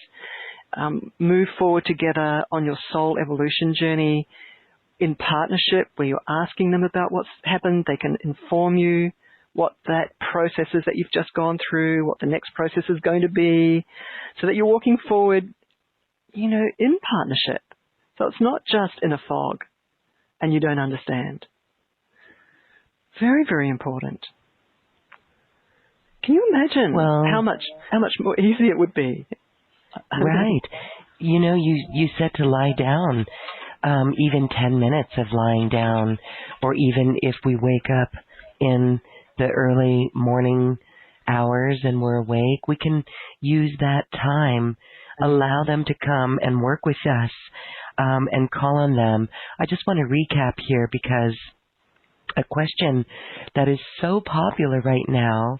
move forward together on your soul evolution journey in partnership, where you're asking them about what's happened. They can inform you what that process is that you've just gone through, what the next process is going to be, so that you're walking forward, in partnership. So it's not just in a fog and you don't understand. Very, very important. Can you imagine how much more easy it would be? Right. You said to lie down, even 10 minutes of lying down, or even if we wake up in the early morning hours and we're awake, we can use that time, allow them to come and work with us, and call on them. I just want to recap here because a question that is so popular right now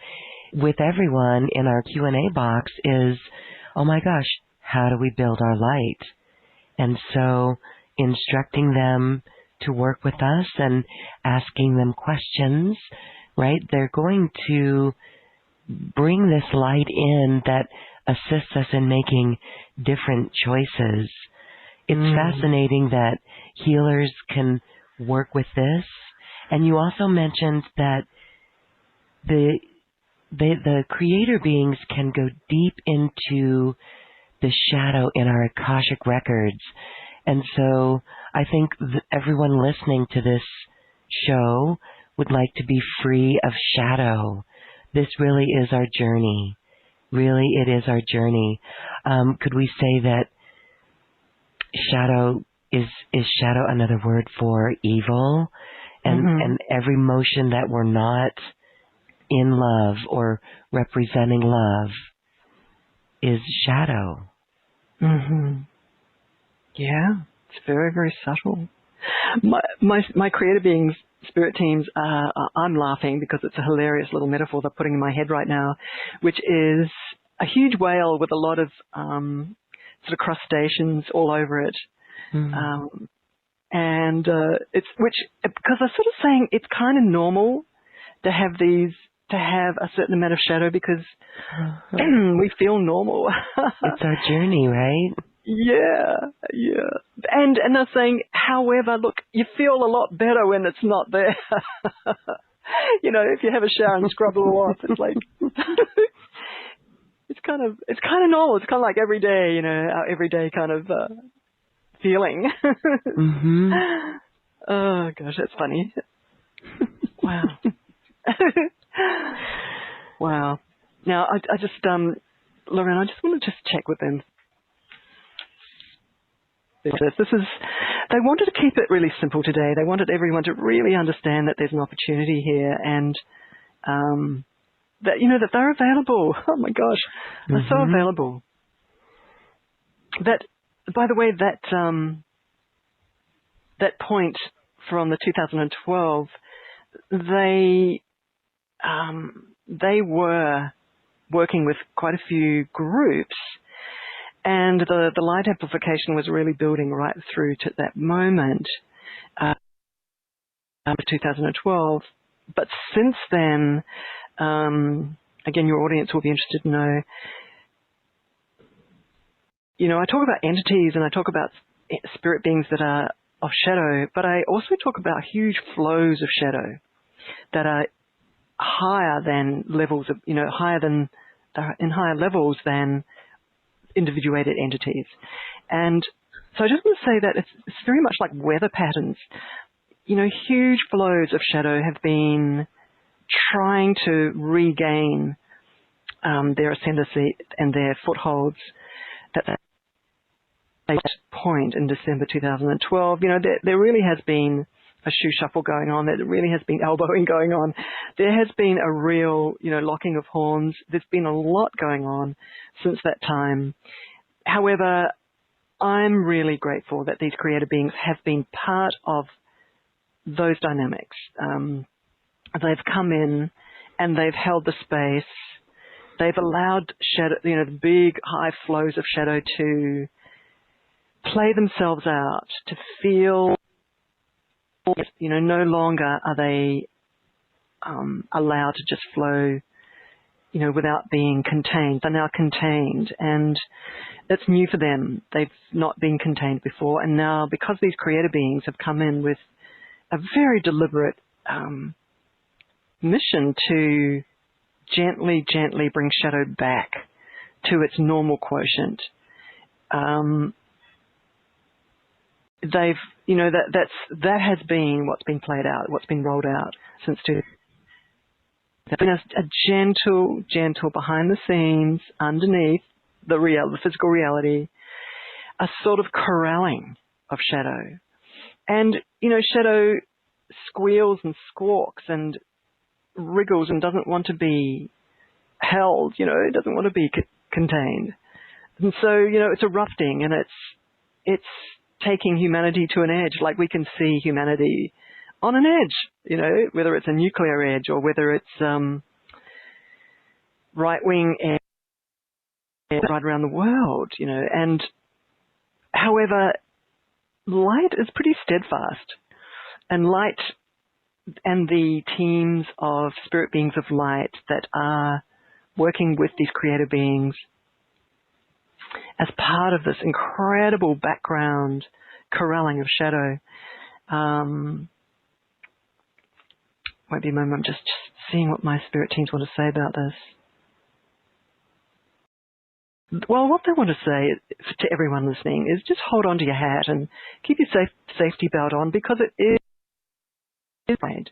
with everyone in our Q&A box is, oh my gosh, how do we build our light? And so instructing them to work with us and asking them questions, right? They're going to bring this light in that assists us in making different choices. It's fascinating that healers can work with this. And you also mentioned that the creator beings can go deep into the shadow in our Akashic records. And so I think everyone listening to this show would like to be free of shadow. This really is our journey. Really, it is our journey. Could we say that shadow is shadow another word for evil? And every motion that we're not in love or representing love is shadow. Yeah, it's very, very subtle. My creator beings, spirit teams, I'm laughing because it's a hilarious little metaphor they're putting in my head right now, which is a huge whale with a lot of sort of crustaceans all over it. And because they're sort of saying it's kind of normal to have a certain amount of shadow because we feel normal. It's our journey, right? Yeah. And they're saying, however, look, you feel a lot better when it's not there. If you have a shower and scrub it all off, it's like it's kind of normal. It's kind of like every day, our everyday kind of feeling. Oh gosh, that's funny. Wow. Wow. Now I just Lorraine, I just want to just check with them. They wanted to keep it really simple today. They wanted everyone to really understand that there's an opportunity here and that that they're available. Oh my gosh, they're so available. That, by the way, that point from the 2012, they were working with quite a few groups, and the light amplification was really building right through to that moment, 2012. But since then, again, your audience will be interested to know, I talk about entities and I talk about spirit beings that are of shadow, but I also talk about huge flows of shadow that are higher than levels of, in higher levels than individuated entities. And so I just want to say that it's very much like weather patterns. Huge flows of shadow have been trying to regain their ascendancy and their footholds that point in December 2012. There really has been a shoe shuffle going on. There really has been elbowing going on. There has been a real, locking of horns. There's been a lot going on since that time. However, I'm really grateful that these creator beings have been part of those dynamics. They've come in and they've held the space. They've allowed shadow, the big high flows of shadow to play themselves out, to feel, no longer are they allowed to just flow, without being contained. They're now contained, and it's new for them. They've not been contained before, and now because these creator beings have come in with a very deliberate mission to gently, gently bring shadow back to its normal quotient. That has been what's been played out, what's been rolled out since 2000. There's been a gentle behind the scenes, underneath the physical reality, a sort of corralling of shadow. And, shadow squeals and squawks and wriggles and doesn't want to be held, it doesn't want to be contained. And so, it's erupting, and it's taking humanity to an edge. Like, we can see humanity on an edge, whether it's a nuclear edge or whether it's right-wing edge right around the world, And however, light is pretty steadfast, and light and the teams of spirit beings of light that are working with these creator beings as part of this incredible background corralling of shadow. Won't be a moment, I'm just seeing what my spirit teams want to say about this. Well, what they want to say to everyone listening is just hold on to your hat and keep your safety belt on, because it is right.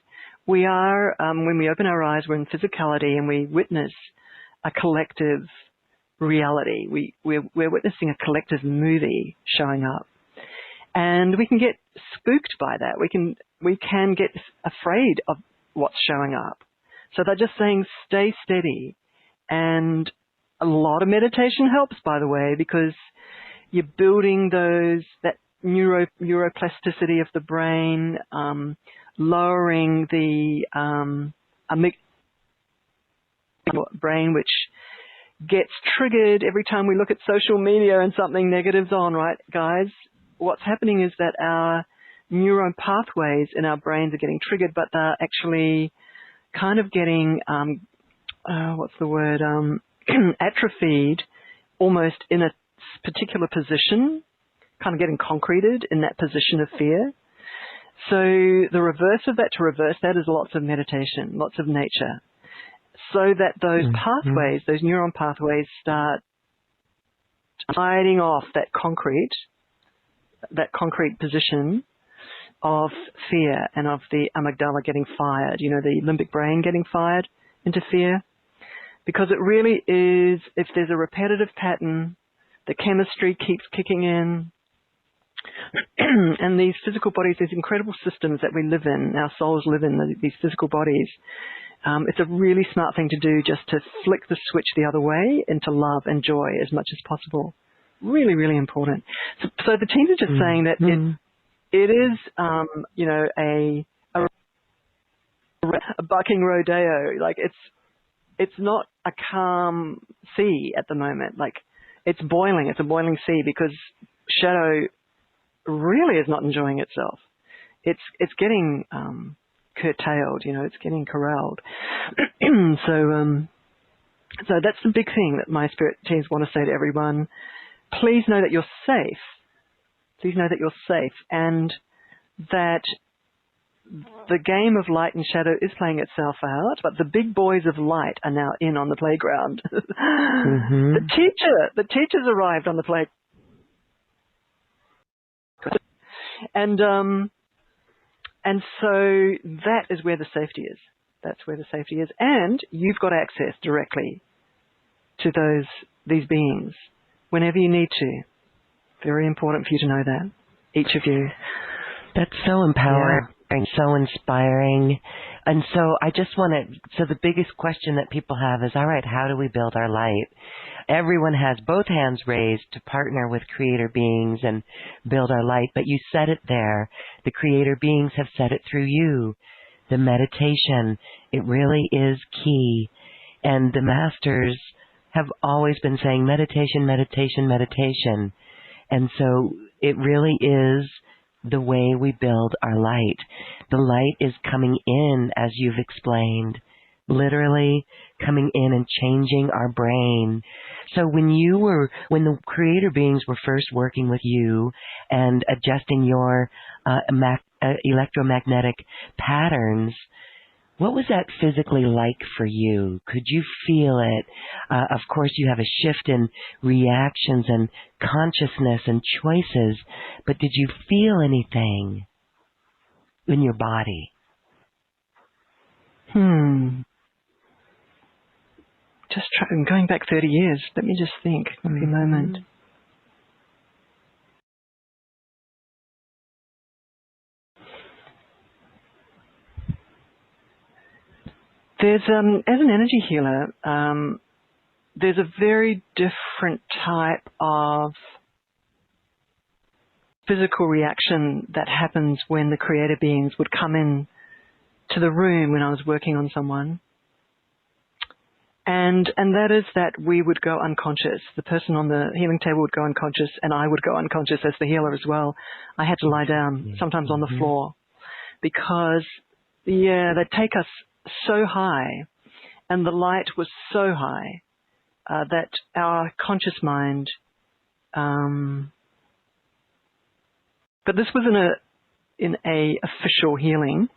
We are, when we open our eyes, we're in physicality and we witness a collective reality. We're witnessing a collective movie showing up. And we can get spooked by that. We can get afraid of what's showing up. So they're just saying, stay steady. And a lot of meditation helps, by the way, because you're building that neuroplasticity of the brain, lowering the brain, which gets triggered every time we look at social media and something negative's on, right, guys? What's happening is that our neuron pathways in our brains are getting triggered, but they're actually kind of getting, atrophied almost in a particular position, kind of getting concreted in that position of fear. So the reverse of that, to reverse that, is lots of meditation, lots of nature, so that those pathways, those neuron pathways, start sliding off that concrete position of fear and of the amygdala getting fired, the limbic brain getting fired into fear. Because it really is, if there's a repetitive pattern, the chemistry keeps kicking in, and these physical bodies, these incredible systems that we live in, our souls live in these physical bodies, it's a really smart thing to do, just to flick the switch the other way into love and joy as much as possible. Really, really important. So the teams are just saying that it is, a bucking rodeo. Like, it's not a calm sea at the moment. Like, it's boiling. It's a boiling sea, because shadow really is not enjoying itself. It's getting curtailed. It's getting corralled. So that's the big thing that my spirit teams want to say to everyone. Please know that you're safe. Please know that you're safe, and that the game of light and shadow is playing itself out, but the big boys of light are now in on the playground. The teachers arrived on the playground. And so that is where the safety is. That's where the safety is. And you've got access directly to these beings whenever you need to. Very important for you to know that, each of you. That's so empowering. Yeah. And so inspiring. And so I just want so the biggest question that people have is, all right, how do we build our light? Everyone has both hands raised to partner with creator beings and build our light, but you said it there. The creator beings have said it through you. The meditation, it really is key. And the masters have always been saying meditation, meditation, meditation. And so it really is the way we build our light. The light is coming in, as you've explained, literally coming in and changing our brain. So when the creator beings were first working with you and adjusting your electromagnetic patterns, What was that physically like for you? Could you feel it? Of course, you have a shift in reactions and consciousness and choices, but did you feel anything in your body? I'm going back 30 years. Let me just think a moment. There's, as an energy healer, there's a very different type of physical reaction that happens when the creator beings would come in to the room when I was working on someone. And that is that we would go unconscious. The person on the healing table would go unconscious, and I would go unconscious as the healer as well. I had to lie down, sometimes on the floor, because, they'd take us so high, and the light was so high that our conscious mind, but this was in a official healing,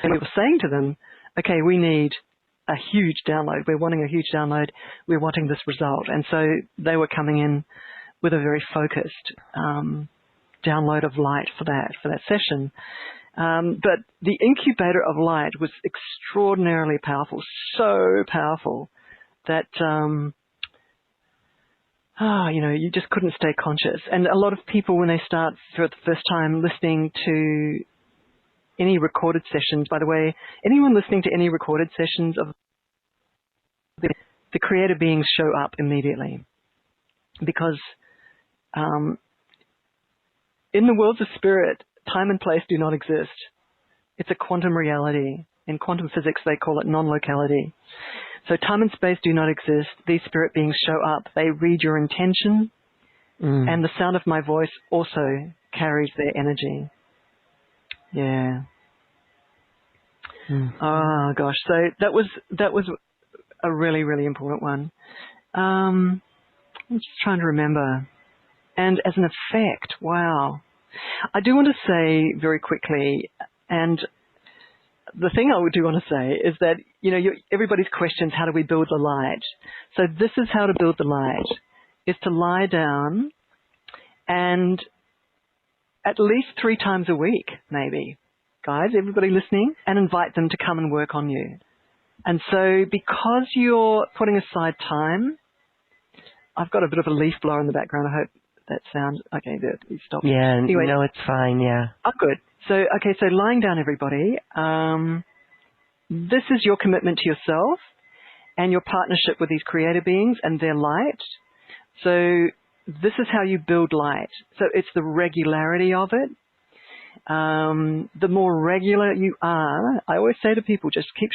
and we were saying to them, okay, we need a huge download. We're wanting a huge download. We're wanting this result. And so they were coming in with a very focused download of light for that session. But the incubator of light was extraordinarily powerful, so powerful that, you just couldn't stay conscious. And a lot of people, when they start for the first time listening to any recorded sessions, by the way, anyone listening to any recorded sessions of the creator beings show up immediately, because in the worlds of spirit, time and place do not exist. It's a quantum reality. In quantum physics, they call it non-locality. So time and space do not exist. These spirit beings show up. They read your intention, and the sound of my voice also carries their energy. Yeah. Oh gosh. So that was a really, really important one. I'm just trying to remember. And as an effect, wow. I do want to say very quickly, and the thing I do want to say is that, everybody's questions, how do we build the light? So this is how to build the light, is to lie down and at least 3 times a week, maybe, guys, everybody listening, and invite them to come and work on you. And so because you're putting aside time, I've got a bit of a leaf blower in the background. I hope that sounds okay. There, you stopped. Yeah, anyway, no, it's fine. Yeah. Oh, good. So, so lying down, everybody. This is your commitment to yourself and your partnership with these creator beings and their light. So this is how you build light. So it's the regularity of it. The more regular you are, I always say to people, just keep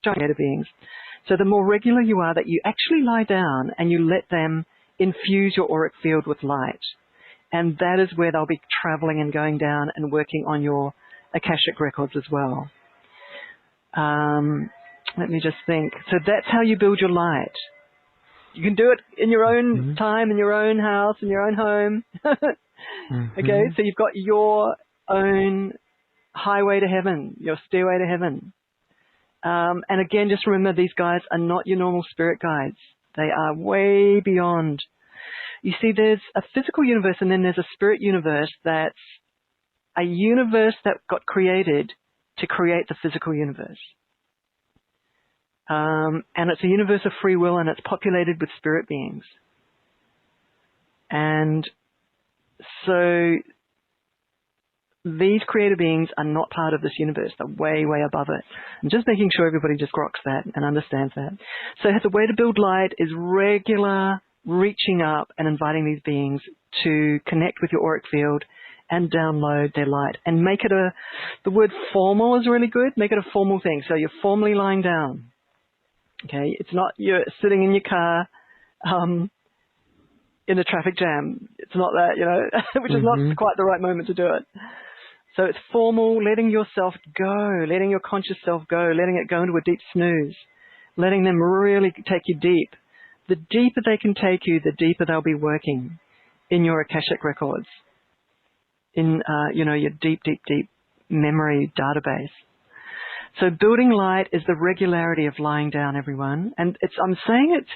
showing creator beings. So the more regular you are, that you actually lie down and you let them infuse your auric field with light. And that is where they'll be traveling and going down and working on your Akashic records as well. Let me just think. So that's how you build your light. You can do it in your own time, in your own house, in your own home. Okay, so you've got your own highway to heaven, your stairway to heaven. And again, just remember, these guides are not your normal spirit guides. They are way beyond. You see, there's a physical universe, and then there's a spirit universe that's a universe that got created to create the physical universe. And it's a universe of free will, and it's populated with spirit beings. And so these creator beings are not part of this universe. They're way, way above it. And just making sure everybody just groks that and understands that. So the way to build light is regular reaching up and inviting these beings to connect with your auric field and download their light. And make it the word formal is really good. Make it a formal thing. So you're formally lying down. Okay, it's not you're sitting in your car in a traffic jam. It's not that, which is not quite the right moment to do it. So it's formal, letting yourself go, letting your conscious self go, letting it go into a deep snooze, letting them really take you deep. The deeper they can take you, the deeper they'll be working in your Akashic records, in, your deep, deep, deep memory database. So building light is the regularity of lying down, everyone. And I'm saying it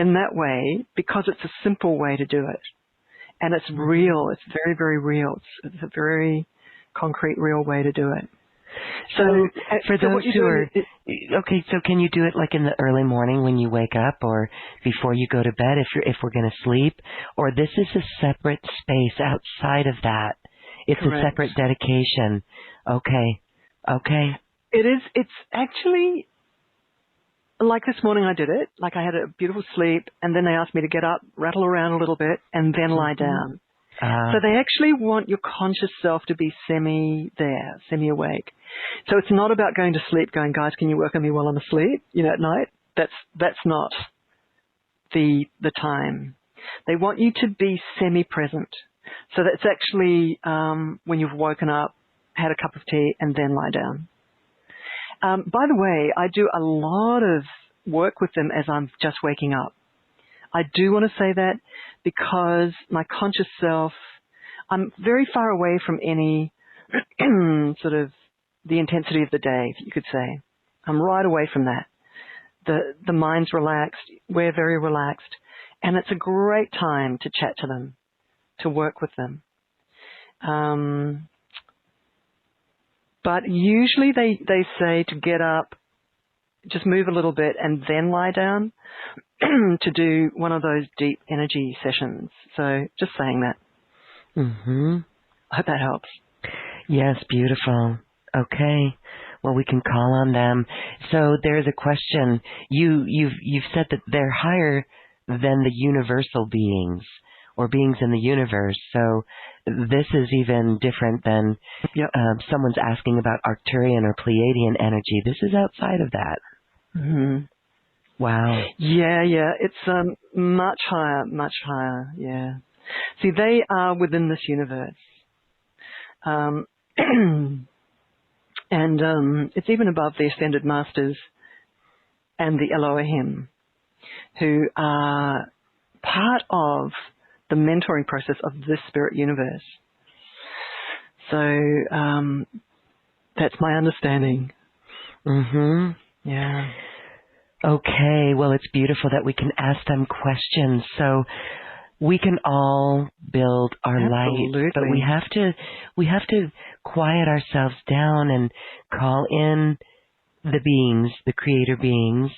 in that way because it's a simple way to do it. And it's real. It's very, very real. It's a very concrete, real way to do it. So for those who are, okay, so can you do it like in the early morning when you wake up or before you go to bed if we're going to sleep? Or this is a separate space outside of that? It's Correct. A separate dedication. Okay. Okay. It's actually, like this morning I did it, like I had a beautiful sleep and then they asked me to get up, rattle around a little bit and then lie down. So they actually want your conscious self to be semi-awake. So it's not about going to sleep going, guys, can you work on me while I'm asleep, at night? That's not the time. They want you to be semi-present. So that's actually when you've woken up, had a cup of tea and then lie down. By the way, I do a lot of work with them as I'm just waking up. I do want to say that because my conscious self, I'm very far away from any sort of the intensity of the day, you could say. I'm right away from that. The mind's relaxed. We're very relaxed. And it's a great time to chat to them, to work with them. But usually they say to get up, just move a little bit and then lie down to do one of those deep energy sessions. So just saying that. I hope that helps. Yes, beautiful. Okay. Well, we can call on them. So there's a question. You've said that they're higher than the universal beings or beings in the universe. So this is even different than someone's asking about Arcturian or Pleiadian energy. This is outside of that. Wow. Yeah. It's much higher. Yeah. See, they are within this universe. And it's even above the Ascended Masters and the Elohim, who are part of the mentoring process of this spirit universe. So that's my understanding. Yeah. Okay. Well, it's beautiful that we can ask them questions. So we can all build our light, but we have to quiet ourselves down and call in the beings, the creator beings.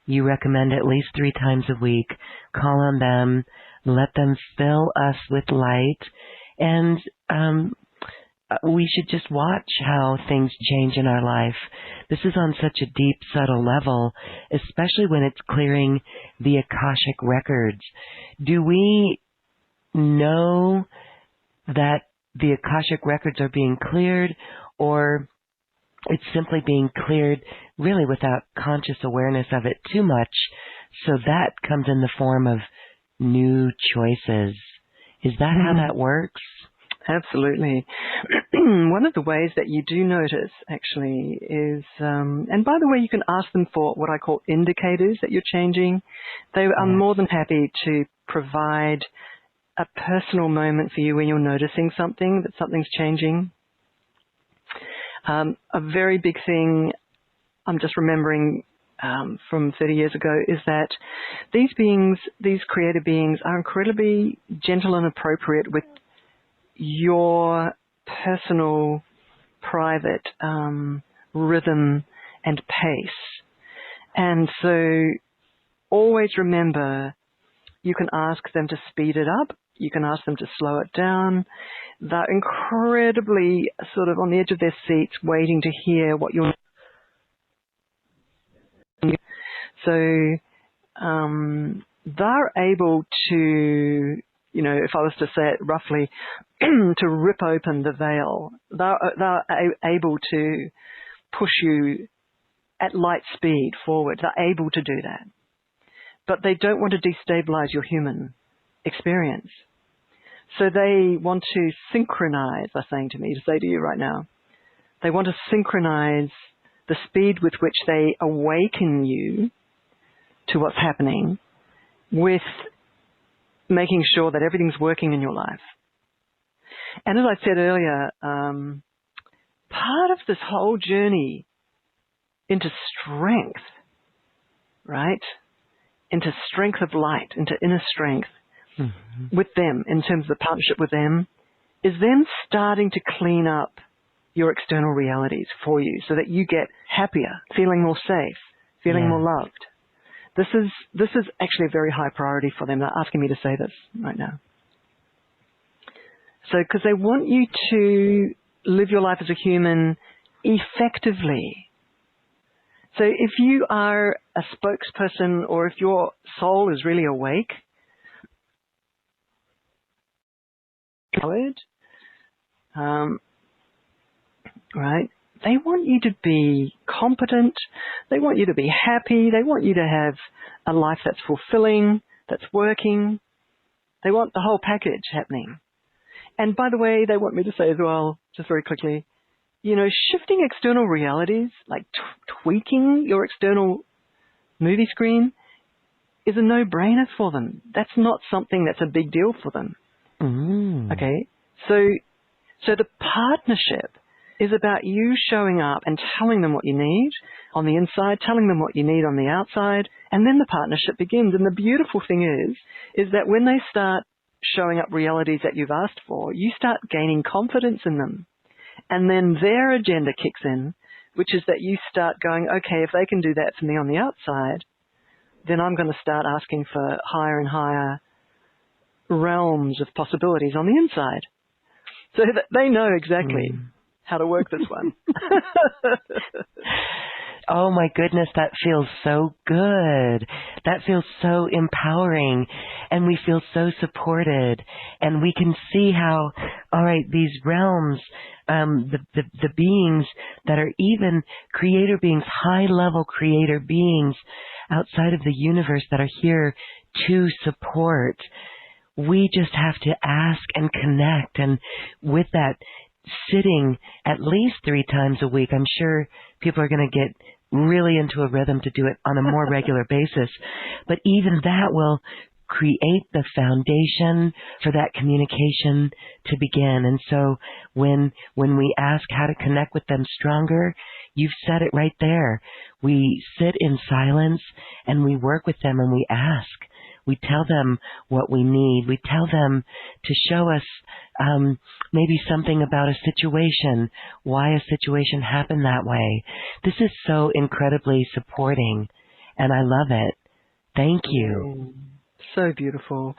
You recommend at least 3 times a week. Call on them, let them fill us with light, and we should just watch how things change in our life. This is on such a deep, subtle level, especially when it's clearing the Akashic records. Do we know that the Akashic records are being cleared, or it's simply being cleared really without conscious awareness of it too much, so that comes in the form of new choices? Is that how that works? Absolutely. One of the ways that you do notice, actually, is, and by the way, you can ask them for what I call indicators that you're changing. They are more than happy to provide a personal moment for you when you're noticing something, that something's changing. A very big thing I'm just remembering from 30 years ago is that these beings, these creator beings, are incredibly gentle and appropriate with your personal, private rhythm and pace. And so always remember, you can ask them to speed it up. You can ask them to slow it down. They're incredibly sort of on the edge of their seats waiting to hear what you're... So they're able to, if I was to say it roughly, to rip open the veil. They're able to push you at light speed forward. They're able to do that. But they don't want to destabilize your human experience. So they want to synchronize, they're saying to me, to say to you right now, they want to synchronize the speed with which they awaken you to what's happening with making sure that everything's working in your life. And as I said earlier, part of this whole journey into strength, right? Into strength of light, into inner strength with them, in terms of the partnership with them, is them starting to clean up your external realities for you so that you get happier, feeling more safe, feeling more loved. This is actually a very high priority for them. They're asking me to say this right now. So, because they want you to live your life as a human effectively. So if you are a spokesperson, or if your soul is really awake, right? They want you to be competent. They want you to be happy. They want you to have a life that's fulfilling, that's working. They want the whole package happening. And by the way, they want me to say as well, just very quickly, you know, shifting external realities, like tweaking your external movie screen, is a no-brainer for them. That's not something that's a big deal for them. Okay? So the partnership is about you showing up and telling them what you need on the inside, telling them what you need on the outside, and then the partnership begins. And the beautiful thing is that when they start showing up realities that you've asked for, you start gaining confidence in them. And then their agenda kicks in, which is that you start going, okay, if they can do that for me on the outside, then I'm going to start asking for higher and higher realms of possibilities on the inside. So they know exactly how to work this one. Oh my goodness, that feels so good. That feels so empowering, and we feel so supported, and we can see how, all right, these realms, the beings that are even creator beings, high-level creator beings outside of the universe that are here to support. We just have to ask and connect, and with that, sitting at least 3 times a week, I'm sure people are going to get really into a rhythm to do it on a more regular basis. But even that will create the foundation for that communication to begin. And so when we ask how to connect with them stronger, you've said it right there. We sit in silence and we work with them and we ask. We tell them what we need. We tell them to show us maybe something about a situation, why a situation happened that way. This is so incredibly supporting, and I love it. Thank you. So beautiful.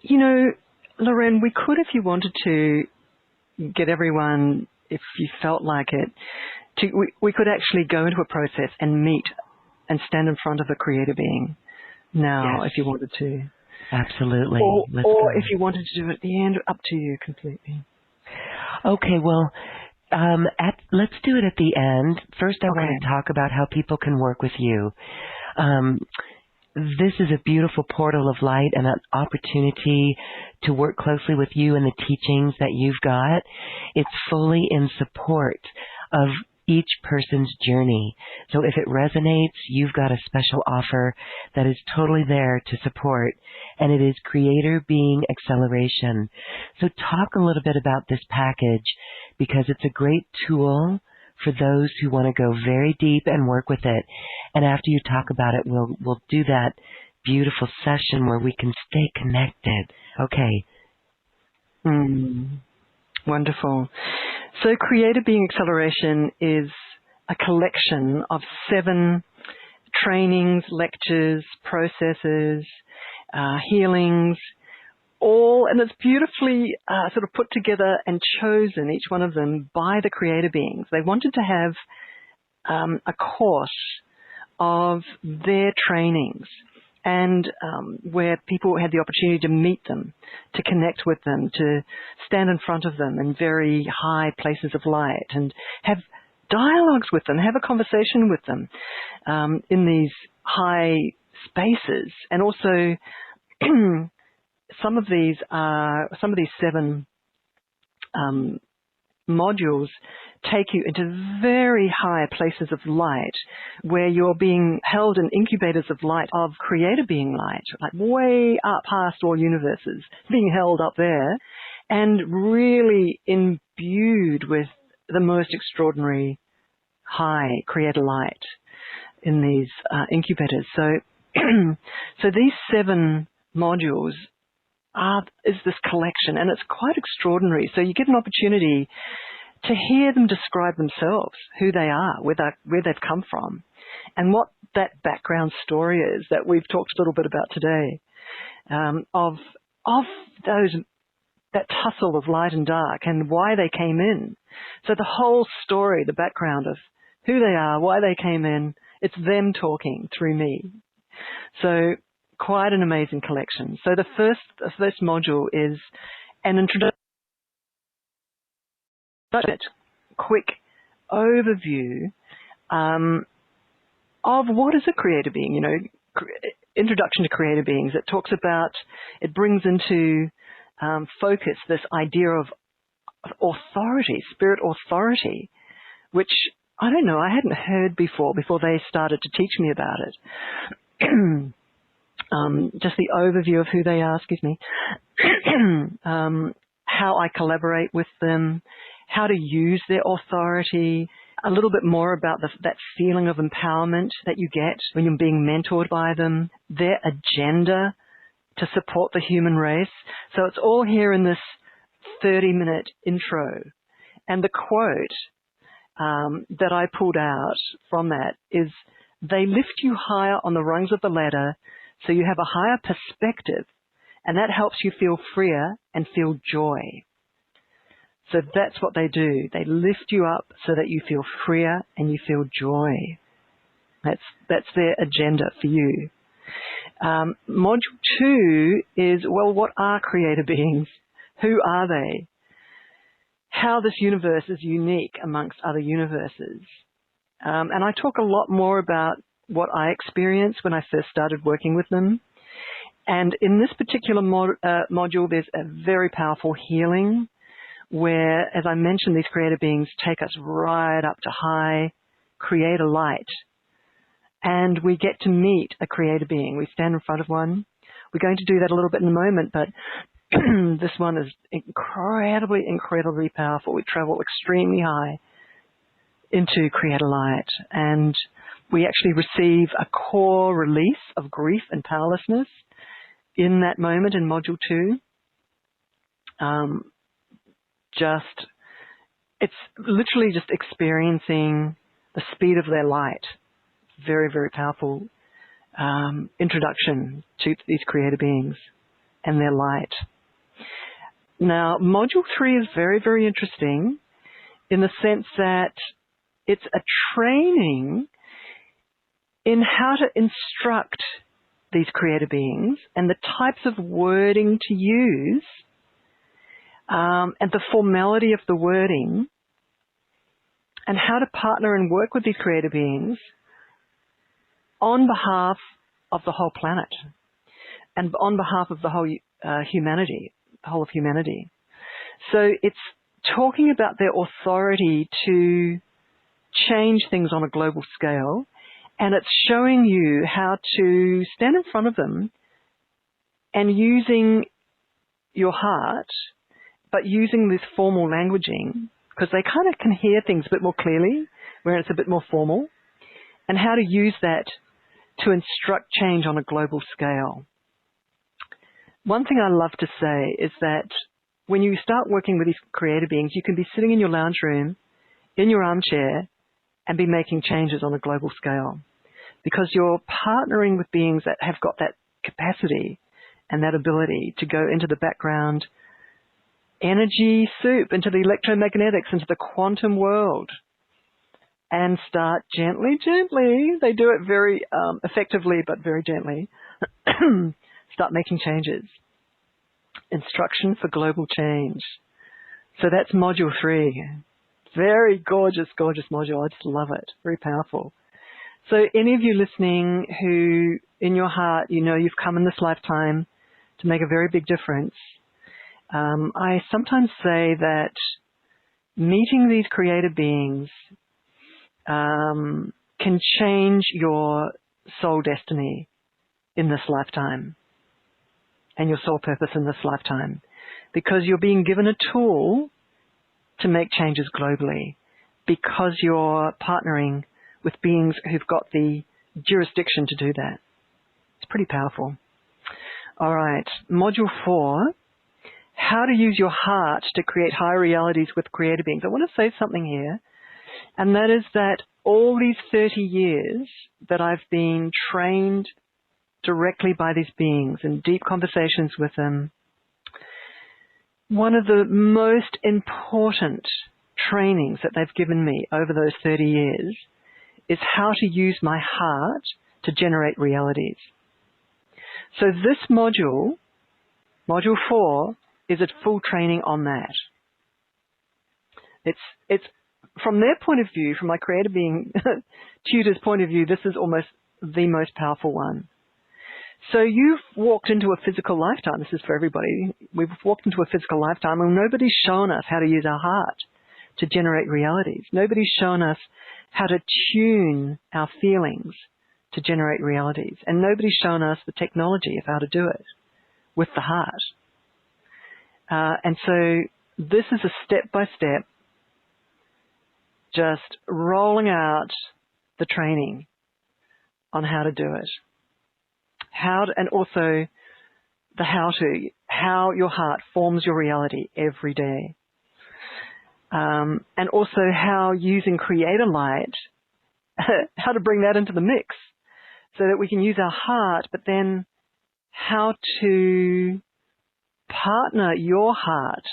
You know, Loren, we could, if you wanted to, get everyone, if you felt like it, we could actually go into a process and meet and stand in front of a creator being now, if you wanted to. Absolutely. Or if you wanted to do it at the end, up to you completely. Okay, well, let's do it at the end. First, I want to talk about how people can work with you. This is a beautiful portal of light and an opportunity to work closely with you and the teachings that you've got. It's fully in support of each person's journey. So if it resonates, you've got a special offer that is totally there to support, and it is Creator Being Acceleration. So talk a little bit about this package, because it's a great tool for those who want to go very deep and work with it. And after you talk about it, we'll do that beautiful session where we can stay connected. Okay. Wonderful. So Creator Being Acceleration is a collection of 7 trainings, lectures, processes, healings, all, and it's beautifully sort of put together and chosen, each one of them, by the creator beings. They wanted to have a course of their trainings, and where people had the opportunity to meet them, to connect with them, to stand in front of them in very high places of light and have dialogues with them, have a conversation with them in these high spaces. And also some of these 7 modules take you into very high places of light where you're being held in incubators of light, of creator being light, like way up past all universes, being held up there and really imbued with the most extraordinary high creator light in these incubators. So, so these 7 modules is this collection, and it's quite extraordinary. So you get an opportunity to hear them describe themselves, who they are, where they've come from, and what that background story is that we've talked a little bit about today, of that tussle of light and dark and why they came in. So the whole story, the background of who they are, why they came in, it's them talking through me. So quite an amazing collection. So the first module is an introduction, quick overview of what is a creator being, you know, introduction to creator beings. It brings into focus this idea of authority, spirit authority, which I don't know, I hadn't heard before they started to teach me about it. Just the overview of who they are, how I collaborate with them, how to use their authority, a little bit more about that feeling of empowerment that you get when you're being mentored by them, their agenda to support the human race. So it's all here in this 30-minute intro. And the quote that I pulled out from that is, they lift you higher on the rungs of the ladder so you have a higher perspective, and that helps you feel freer and feel joy. So that's what they do. They lift you up so that you feel freer and you feel joy. That's their agenda for you. Module 2 is, well, what are creator beings? Who are they? How this universe is unique amongst other universes. And I talk a lot more about what I experienced when I first started working with them. And in this particular module, there's a very powerful healing where, as I mentioned, these creator beings take us right up to high creator light. And we get to meet a creator being. We stand in front of one. We're going to do that a little bit in a moment, but this one is incredibly, incredibly powerful. We travel extremely high into creator light, and we actually receive a core release of grief and powerlessness in that moment in module 2. It's literally just experiencing the speed of their light. Very, very powerful introduction to these creator beings and their light. Now, module 3 is very, very interesting in the sense that it's a training in how to instruct these creator beings and the types of wording to use, and the formality of the wording, and how to partner and work with these creator beings on behalf of the whole planet and on behalf of the whole humanity, the whole of humanity. So it's talking about their authority to change things on a global scale, and it's showing you how to stand in front of them and using your heart, but using this formal languaging, because they kind of can hear things a bit more clearly, where it's a bit more formal, and how to use that to instruct change on a global scale. One thing I love to say is that when you start working with these creator beings, you can be sitting in your lounge room, in your armchair, and be making changes on a global scale, because you're partnering with beings that have got that capacity and that ability to go into the background energy soup, into the electromagnetics, into the quantum world, and start gently, they do it very effectively, but very gently, start making changes. Instruction for global change. So that's module 3. Very gorgeous, gorgeous module. I just love it. Very powerful. So any of you listening who, in your heart, you know you've come in this lifetime to make a very big difference, I sometimes say that meeting these creator beings can change your soul destiny in this lifetime and your soul purpose in this lifetime, because you're being given a tool to make changes globally because you're partnering with beings who've got the jurisdiction to do that. It's pretty powerful. All right, Module 4, how to use your heart to create higher realities with creator beings. I want to say something here, and that is that all these 30 years that I've been trained directly by these beings in deep conversations with them, one of the most important trainings that they've given me over those 30 years is how to use my heart to generate realities. So this module, Module 4, is a full training on that. It's from their point of view, from my creator being tutor's point of view, this is almost the most powerful one. So you've walked into a physical lifetime. This is for everybody. We've walked into a physical lifetime and nobody's shown us how to use our heart to generate realities. Nobody's shown us how to tune our feelings to generate realities. And nobody's shown us the technology of how to do it with the heart. And so this is a step-by-step, just rolling out the training on how to do it. And also the how your heart forms your reality every day. And also how using creator light, how to bring that into the mix so that we can use our heart, but then how to partner your heart's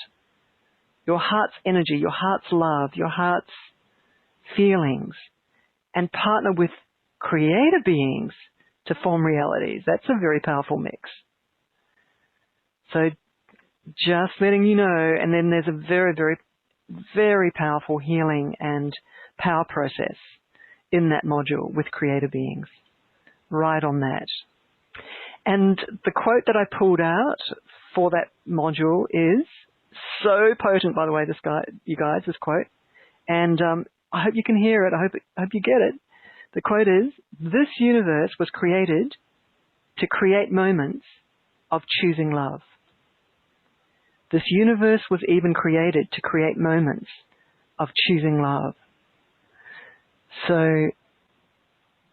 energy, your heart's love, your heart's feelings, and partner with creator beings to form realities. That's a very powerful mix. So just letting you know, and then there's a very, very, very powerful healing and power process in that module with creator beings. Right on that. And the quote that I pulled out for that module is so potent, by the way, this quote. And I hope you can hear it. I hope you get it. The quote is, "This universe was created to create moments of choosing love." This universe was even created to create moments of choosing love. So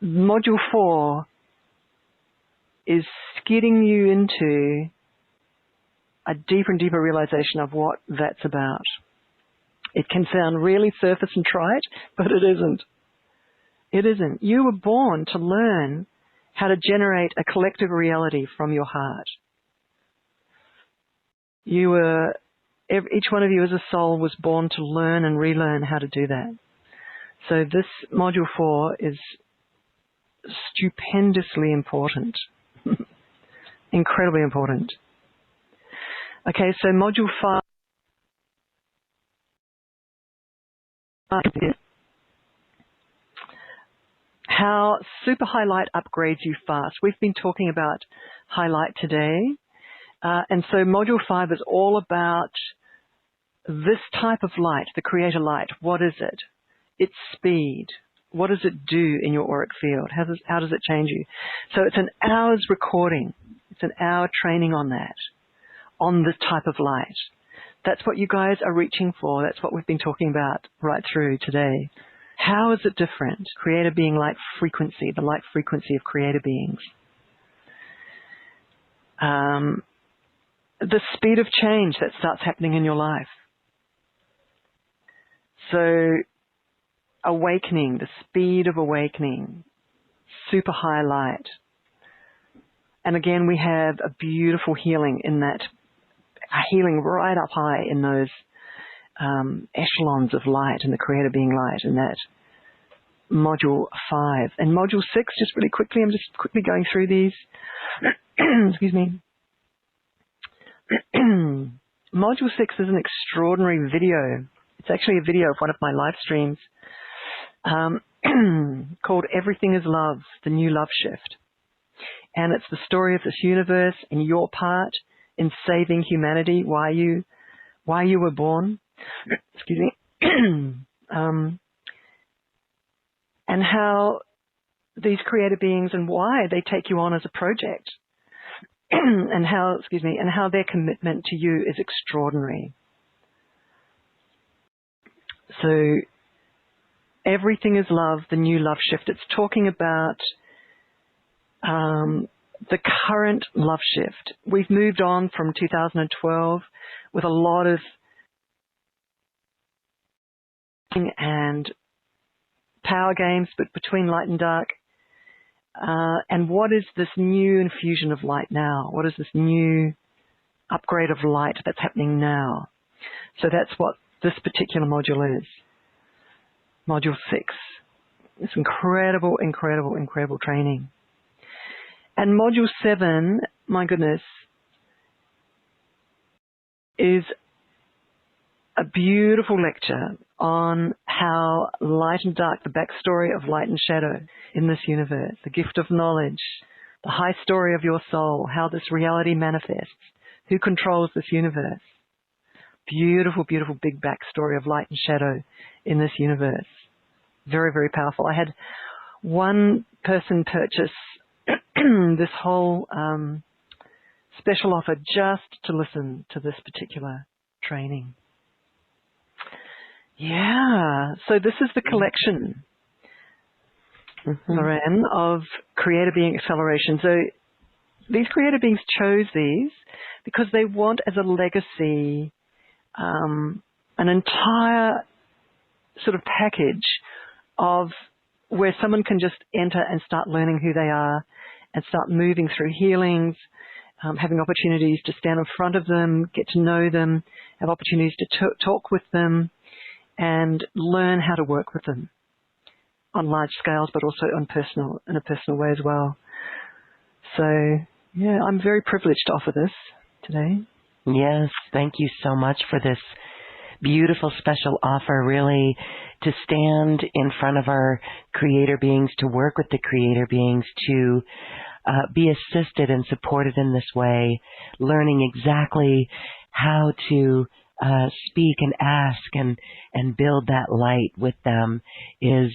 Module 4 is skidding you into a deeper and deeper realization of what that's about. It can sound really surface and trite, but it isn't. It isn't. You were born to learn how to generate a collective reality from your heart. Each one of you as a soul was born to learn and relearn how to do that. So this Module 4 is stupendously important. Incredibly important. Okay, so Module 5 is how super highlight upgrades you fast. We've been talking about highlight today. And so Module 5 is all about this type of light, the creator light. What is it? Its speed. What does it do in your auric field? How does it change you? So it's an hour's recording. It's an hour training on that, on this type of light. That's what you guys are reaching for. That's what we've been talking about right through today. How is it different? Creator being light frequency, the light frequency of creator beings. The speed of change that starts happening in your life. So awakening, the speed of awakening, super high light. And again, we have a beautiful healing in that, a healing right up high in those echelons of light in the creator being light in that Module 5. And Module 6, just really quickly, I'm just quickly going through these. Excuse me. Module 6 is an extraordinary video. It's actually a video of one of my live streams called Everything is Love, the New Love Shift. And it's the story of this universe and your part in saving humanity, why you were born. Excuse me. And how these creator beings and why they take you on as a project. and how their commitment to you is extraordinary. So everything is love, the new love shift. It's talking about the current love shift. We've moved on from 2012 with a lot of and power games, but between light and dark. And what is this new infusion of light now? What is this new upgrade of light that's happening now? So that's what this particular module is. Module 6. It's incredible, incredible, incredible training. And module 7, my goodness, is a beautiful lecture on how light and dark, the backstory of light and shadow in this universe, the gift of knowledge, the high story of your soul, how this reality manifests, who controls this universe. Beautiful, beautiful big backstory of light and shadow in this universe. Very, very powerful. I had one person purchase this whole special offer just to listen to this particular training. Yeah, so this is the collection, Lorraine, of Creator Being Acceleration. So these Creator Beings chose these because they want as a legacy an entire sort of package of where someone can just enter and start learning who they are and start moving through healings, having opportunities to stand in front of them, get to know them, have opportunities to talk with them, and learn how to work with them on large scales, but also in a personal way as well. So, yeah, I'm very privileged to offer this today. Yes, thank you so much for this beautiful special offer, really, to stand in front of our Creator Beings, to work with the Creator Beings, to be assisted and supported in this way, learning exactly how to speak and ask and build that light with them is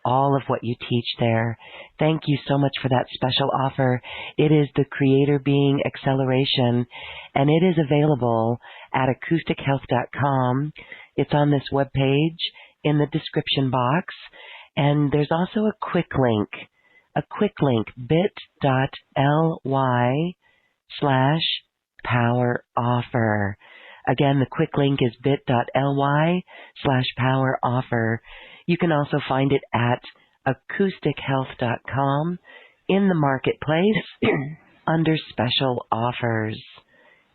all of what you teach there. Thank you so much for that special offer. It is the Creator Being Acceleration, and it is available at acoustichealth.com. It's on this webpage in the description box, and there's also a quick link, bit.ly/power offer. Again, the quick link is bit.ly/power offer. You can also find it at acoustichealth.com in the marketplace under special offers.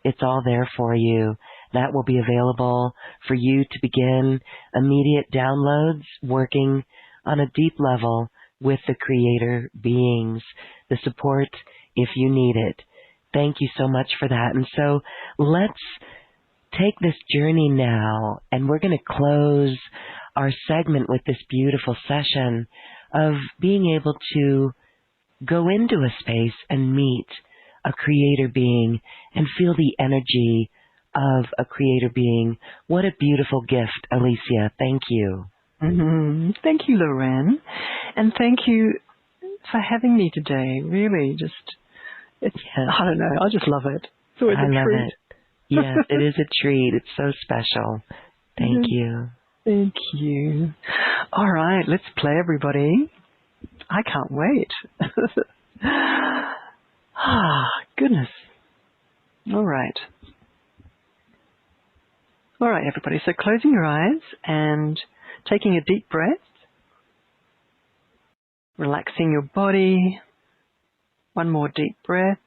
It's all there for you. That will be available for you to begin immediate downloads, working on a deep level with the Creator Beings, the support if you need it. Thank you so much for that. And so let's take this journey now, and we're going to close our segment with this beautiful session of being able to go into a space and meet a Creator Being and feel the energy of a Creator Being. What a beautiful gift, Alicia. Thank you. Mm-hmm. Thank you, Lorraine. And thank you for having me today. Really, I don't know, I just love it. It's always a treat. I love it. Yes, it is a treat. It's so special. Thank you. Thank you. All right, let's play, everybody. I can't wait. Goodness. All right. All right, everybody. So closing your eyes and taking a deep breath. Relaxing your body. One more deep breath.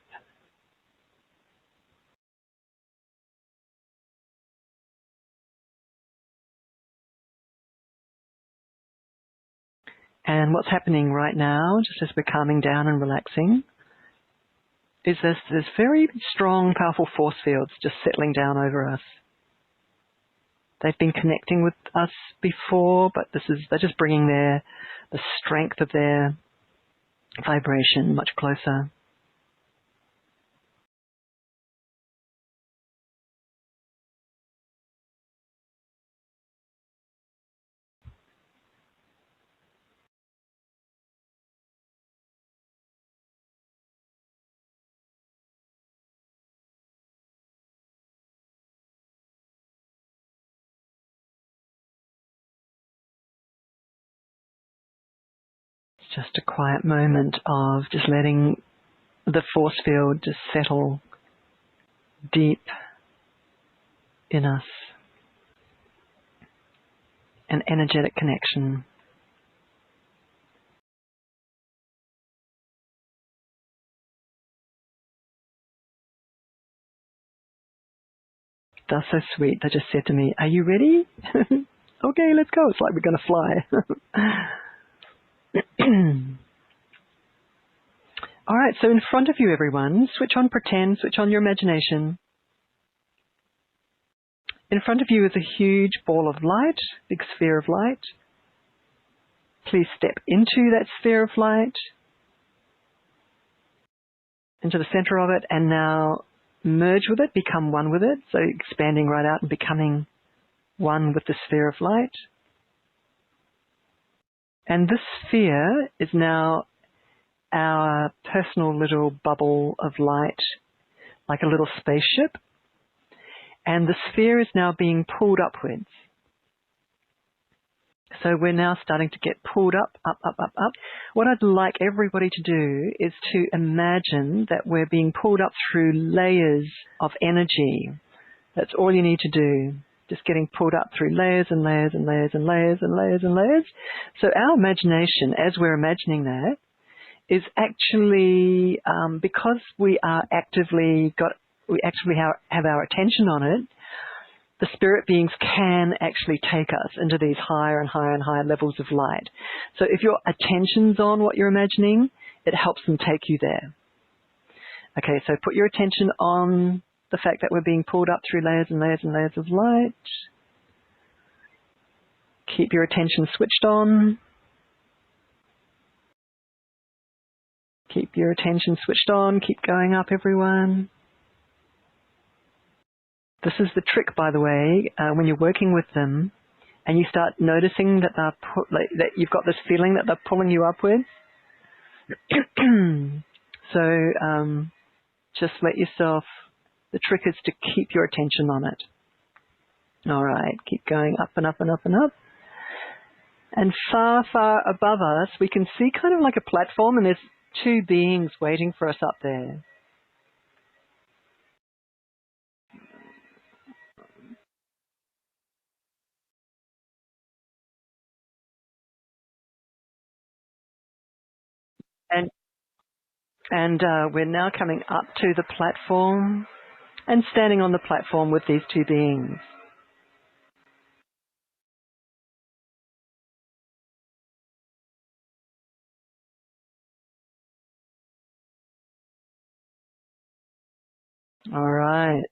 And what's happening right now, just as we're calming down and relaxing, is this very strong, powerful force fields just settling down over us. They've been connecting with us before, but they're just bringing the strength of their vibration much closer. Just a quiet moment of just letting the force field just settle deep in us. An energetic connection. That's so sweet. They just said to me, "Are you ready?" Okay, let's go. It's like we're going to fly. All right, so in front of you, everyone, switch on pretend, switch on your imagination. In front of you is a huge ball of light, big sphere of light. Please step into that sphere of light, into the center of it, and now merge with it, become one with it. So expanding right out and becoming one with the sphere of light. And this sphere is now our personal little bubble of light, like a little spaceship. And the sphere is now being pulled upwards. So we're now starting to get pulled up, up, up, up, up. What I'd like everybody to do is to imagine that we're being pulled up through layers of energy. That's all you need to do. Just getting pulled up through layers and layers and layers and layers and layers and layers. So our imagination, as we're imagining that, is actually, because we actually have our attention on it, the spirit beings can actually take us into these higher and higher and higher levels of light. So if your attention's on what you're imagining, it helps them take you there. Okay, so put your attention on the fact that we're being pulled up through layers and layers and layers of light. Keep your attention switched on. Keep your attention switched on. Keep going up, everyone. This is the trick, by the way, when you're working with them and you start noticing that that you've got this feeling that they're pulling you upwards. So just let yourself, the trick is to keep your attention on it. All right, keep going up and up and up and up. And far, far above us, we can see kind of like a platform, and there's two beings waiting for us up there. And we're now coming up to the platform and standing on the platform with these two beings. All right.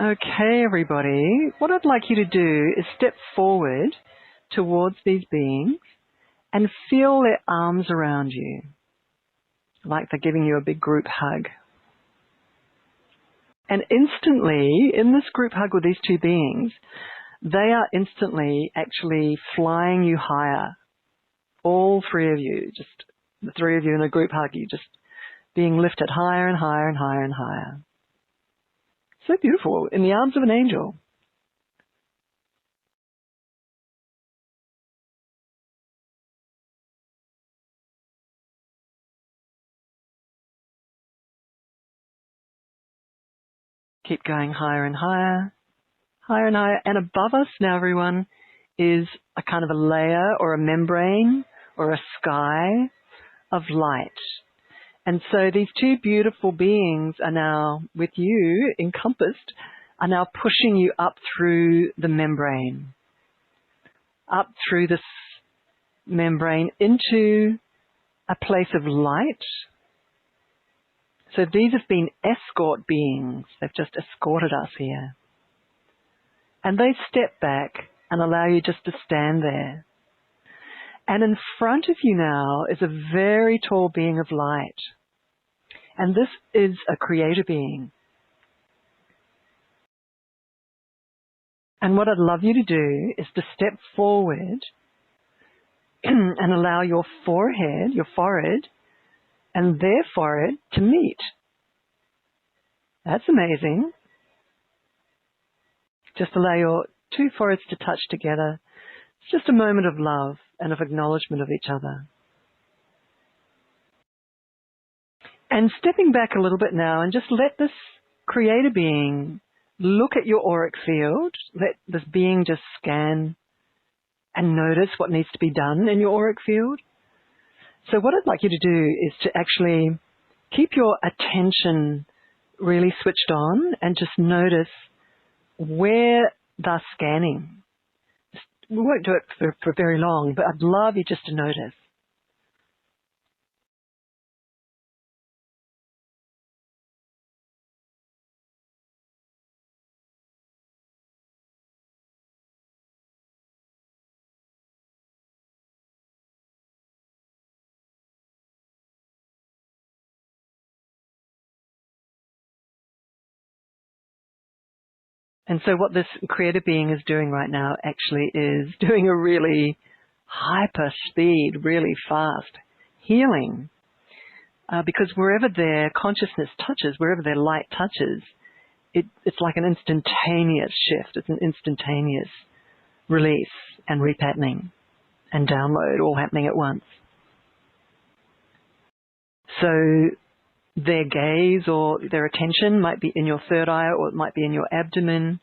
Okay, everybody. What I'd like you to do is step forward towards these beings and feel their arms around you, like they're giving you a big group hug. And instantly, in this group hug with these two beings, they are instantly actually flying you higher. All three of you, just the three of you in a group hug, you just being lifted higher and higher and higher and higher. So beautiful, in the arms of an angel. Keep going higher and higher, higher and higher. And above us now, everyone, is a kind of a layer or a membrane or a sky of light. And so these two beautiful beings are now with you, encompassed, are now pushing you up through the membrane, up through this membrane into a place of light. So these have been escort beings. They've just escorted us here. And they step back and allow you just to stand there. And in front of you now is a very tall being of light. And this is a creator being. And what I'd love you to do is to step forward and allow your forehead, and their forehead to meet. That's amazing. Just allow your two foreheads to touch together. It's just a moment of love and of acknowledgement of each other. And stepping back a little bit now and just let this creator being look at your auric field. Let this being just scan and notice what needs to be done in your auric field. So what I'd like you to do is to actually keep your attention really switched on and just notice where they're scanning. We won't do it for very long, but I'd love you just to notice. And so what this creator being is doing right now actually is doing a really hyper speed, really fast healing. Because wherever their consciousness touches, wherever their light touches, it's like an instantaneous shift. It's an instantaneous release and repatterning and download all happening at once. So their gaze or their attention might be in your third eye, or it might be in your abdomen,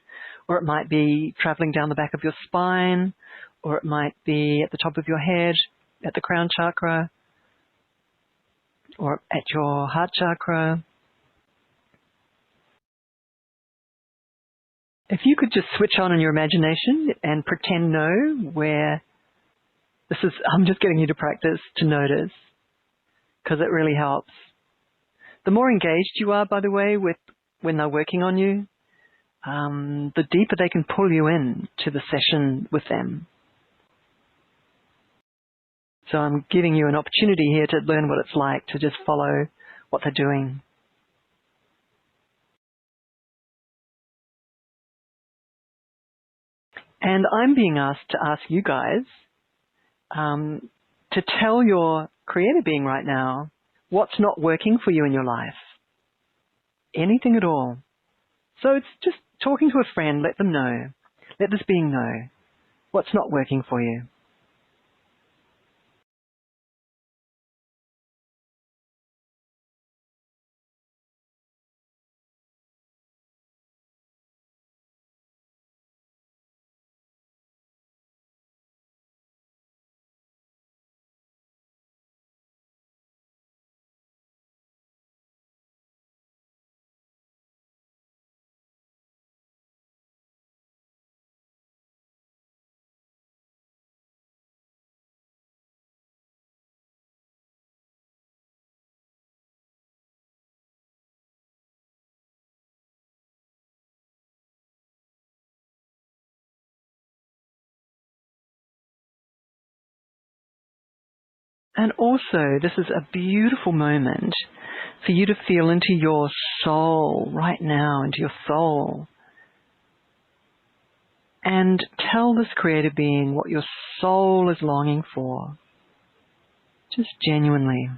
or it might be traveling down the back of your spine, or it might be at the top of your head, at the crown chakra, or at your heart chakra. If you could just switch on in your imagination and pretend know where this is, I'm just getting you to practice to notice, because it really helps. The more engaged you are, by the way, with when they're working on you, the deeper they can pull you in to the session with them. So I'm giving you an opportunity here to learn what it's like to just follow what they're doing. And I'm being asked to ask you guys to tell your creator being right now what's not working for you in your life. Anything at all. So it's just talking to a friend, let them know. Let this being know what's not working for you. And also, this is a beautiful moment for you to feel into your soul right now, into your soul. And tell this creator being what your soul is longing for. Just genuinely.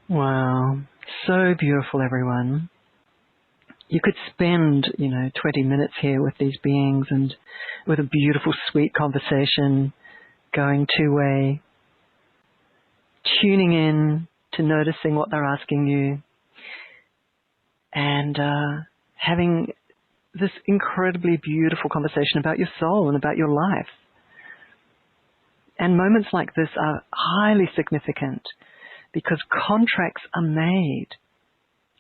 Wow. So beautiful, everyone. You could spend, 20 minutes here with these beings and with a beautiful, sweet conversation going two-way, tuning in to noticing what they're asking you and having this incredibly beautiful conversation about your soul and about your life. And moments like this are highly significant because contracts are made.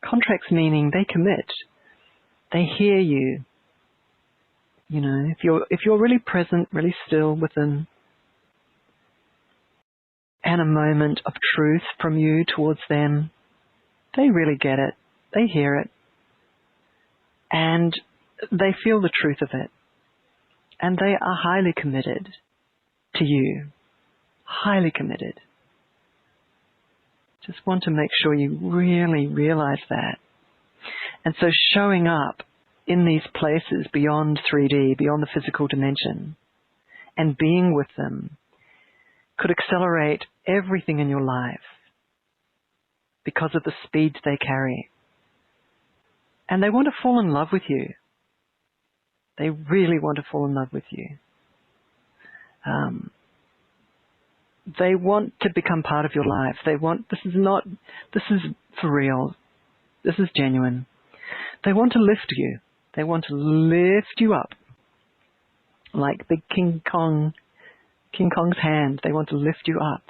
Contracts meaning they commit. They hear you. If you're really present, really still with them, and a moment of truth from you towards them, they really get it. They hear it. And they feel the truth of it. And they are highly committed to you. Highly committed. Just want to make sure you really realize that. And so showing up in these places beyond 3D, beyond the physical dimension, and being with them could accelerate everything in your life because of the speed they carry. And they want to fall in love with you. They really want to fall in love with you. They want to become part of your life. This is for real. This is genuine. They want to lift you. They want to lift you up. Like big King Kong's hand. They want to lift you up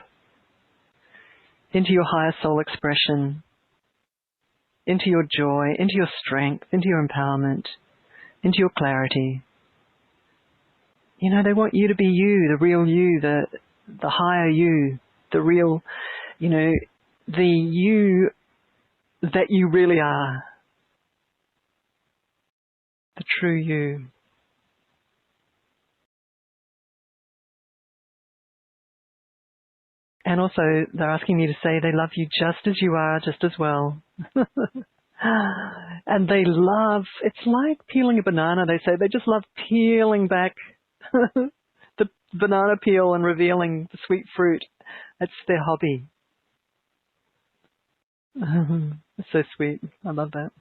into your higher soul expression, into your joy, into your strength, into your empowerment, into your clarity. They want you to be you, the real you, the higher you, the real, the you that you really are. The true you. And also, they're asking you to say they love you just as you are, just as well. And they love, it's like peeling a banana, they say. They just love peeling back the banana peel and revealing the sweet fruit. It's their hobby. It's so sweet. I love that.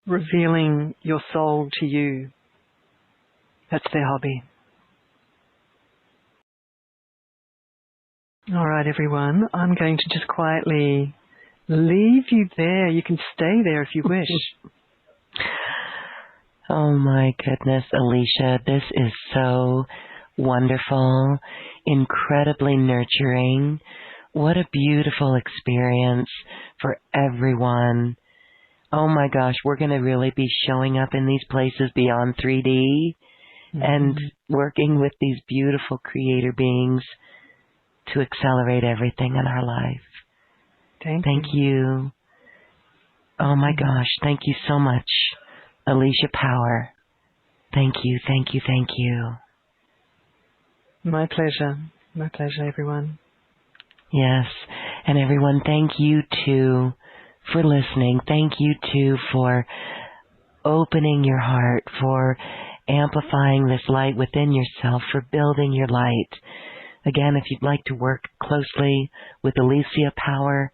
Revealing your soul to you. That's their hobby. All right, everyone. I'm going to just quietly leave you there. You can stay there if you wish. Oh my goodness, Alicia, this is so wonderful, incredibly nurturing. What a beautiful experience for everyone. Oh my gosh, we're going to really be showing up in these places beyond 3D and working with these beautiful creator beings to accelerate everything in our life. Thank you. Oh my gosh, thank you so much, Alicia Power. Thank you, thank you, thank you. My pleasure. My pleasure, everyone. Yes, and everyone, thank you too for listening. Thank you too for opening your heart, for amplifying this light within yourself, for building your light. Again, if you'd like to work closely with Alicia Power,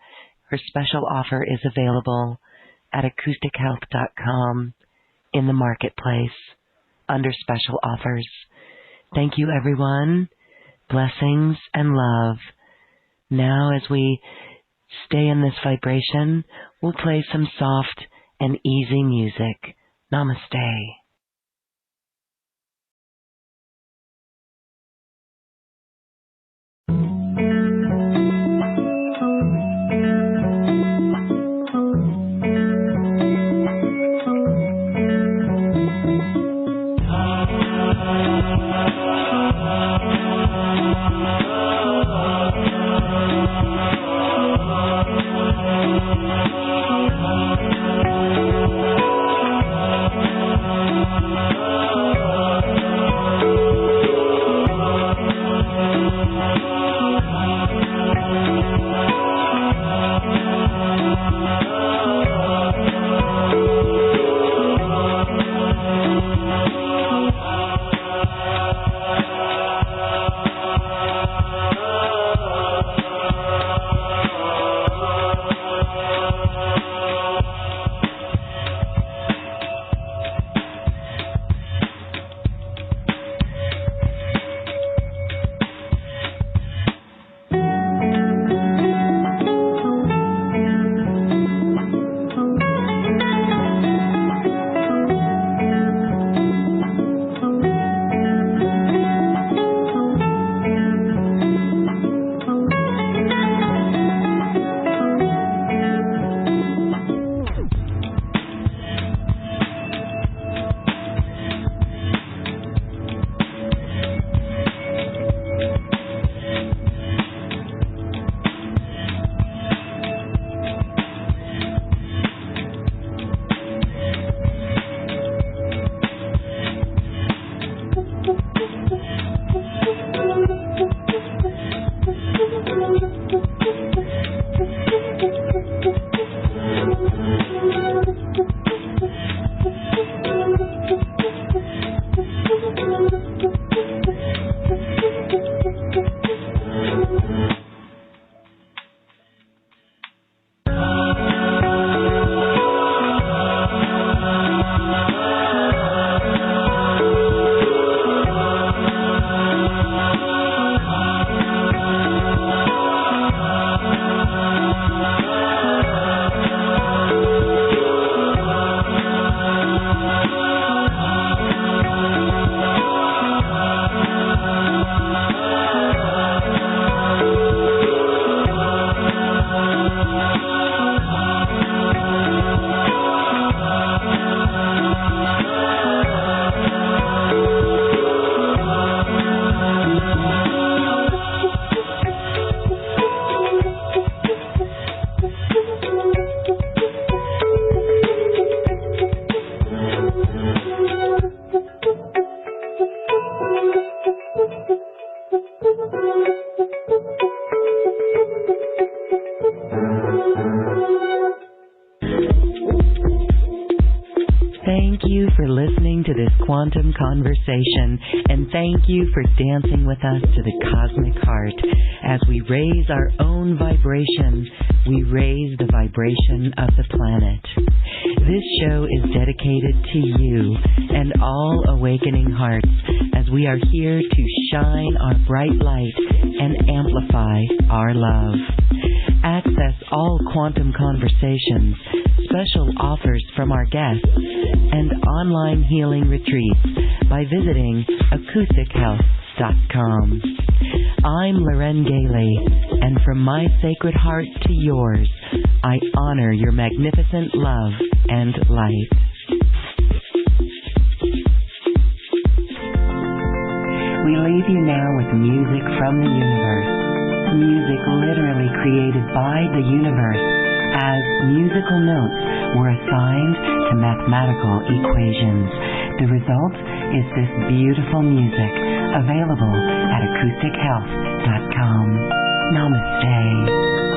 her special offer is available at acoustichealth.com in the marketplace under special offers. Thank you, everyone. Blessings and love. Now, as we stay in this vibration, we'll play some soft and easy music. Namaste. Thank you for listening to this quantum conversation, and thank you for dancing with us to the cosmic heart. As we raise our own vibration, we raise the vibration of the planet. This show is dedicated to you and all awakening hearts, as we are here to shine our bright light and amplify our love. Access all quantum conversations, special offers from our guests, and online healing retreats by visiting acoustichealth.com. I'm Loren Gailey, and from my sacred heart to yours, I honor your magnificent love and light. We leave you now with music from the universe. Music literally created by the universe, as musical notes were assigned to mathematical equations. The result is this beautiful music, available at acoustichealth.com. Namaste.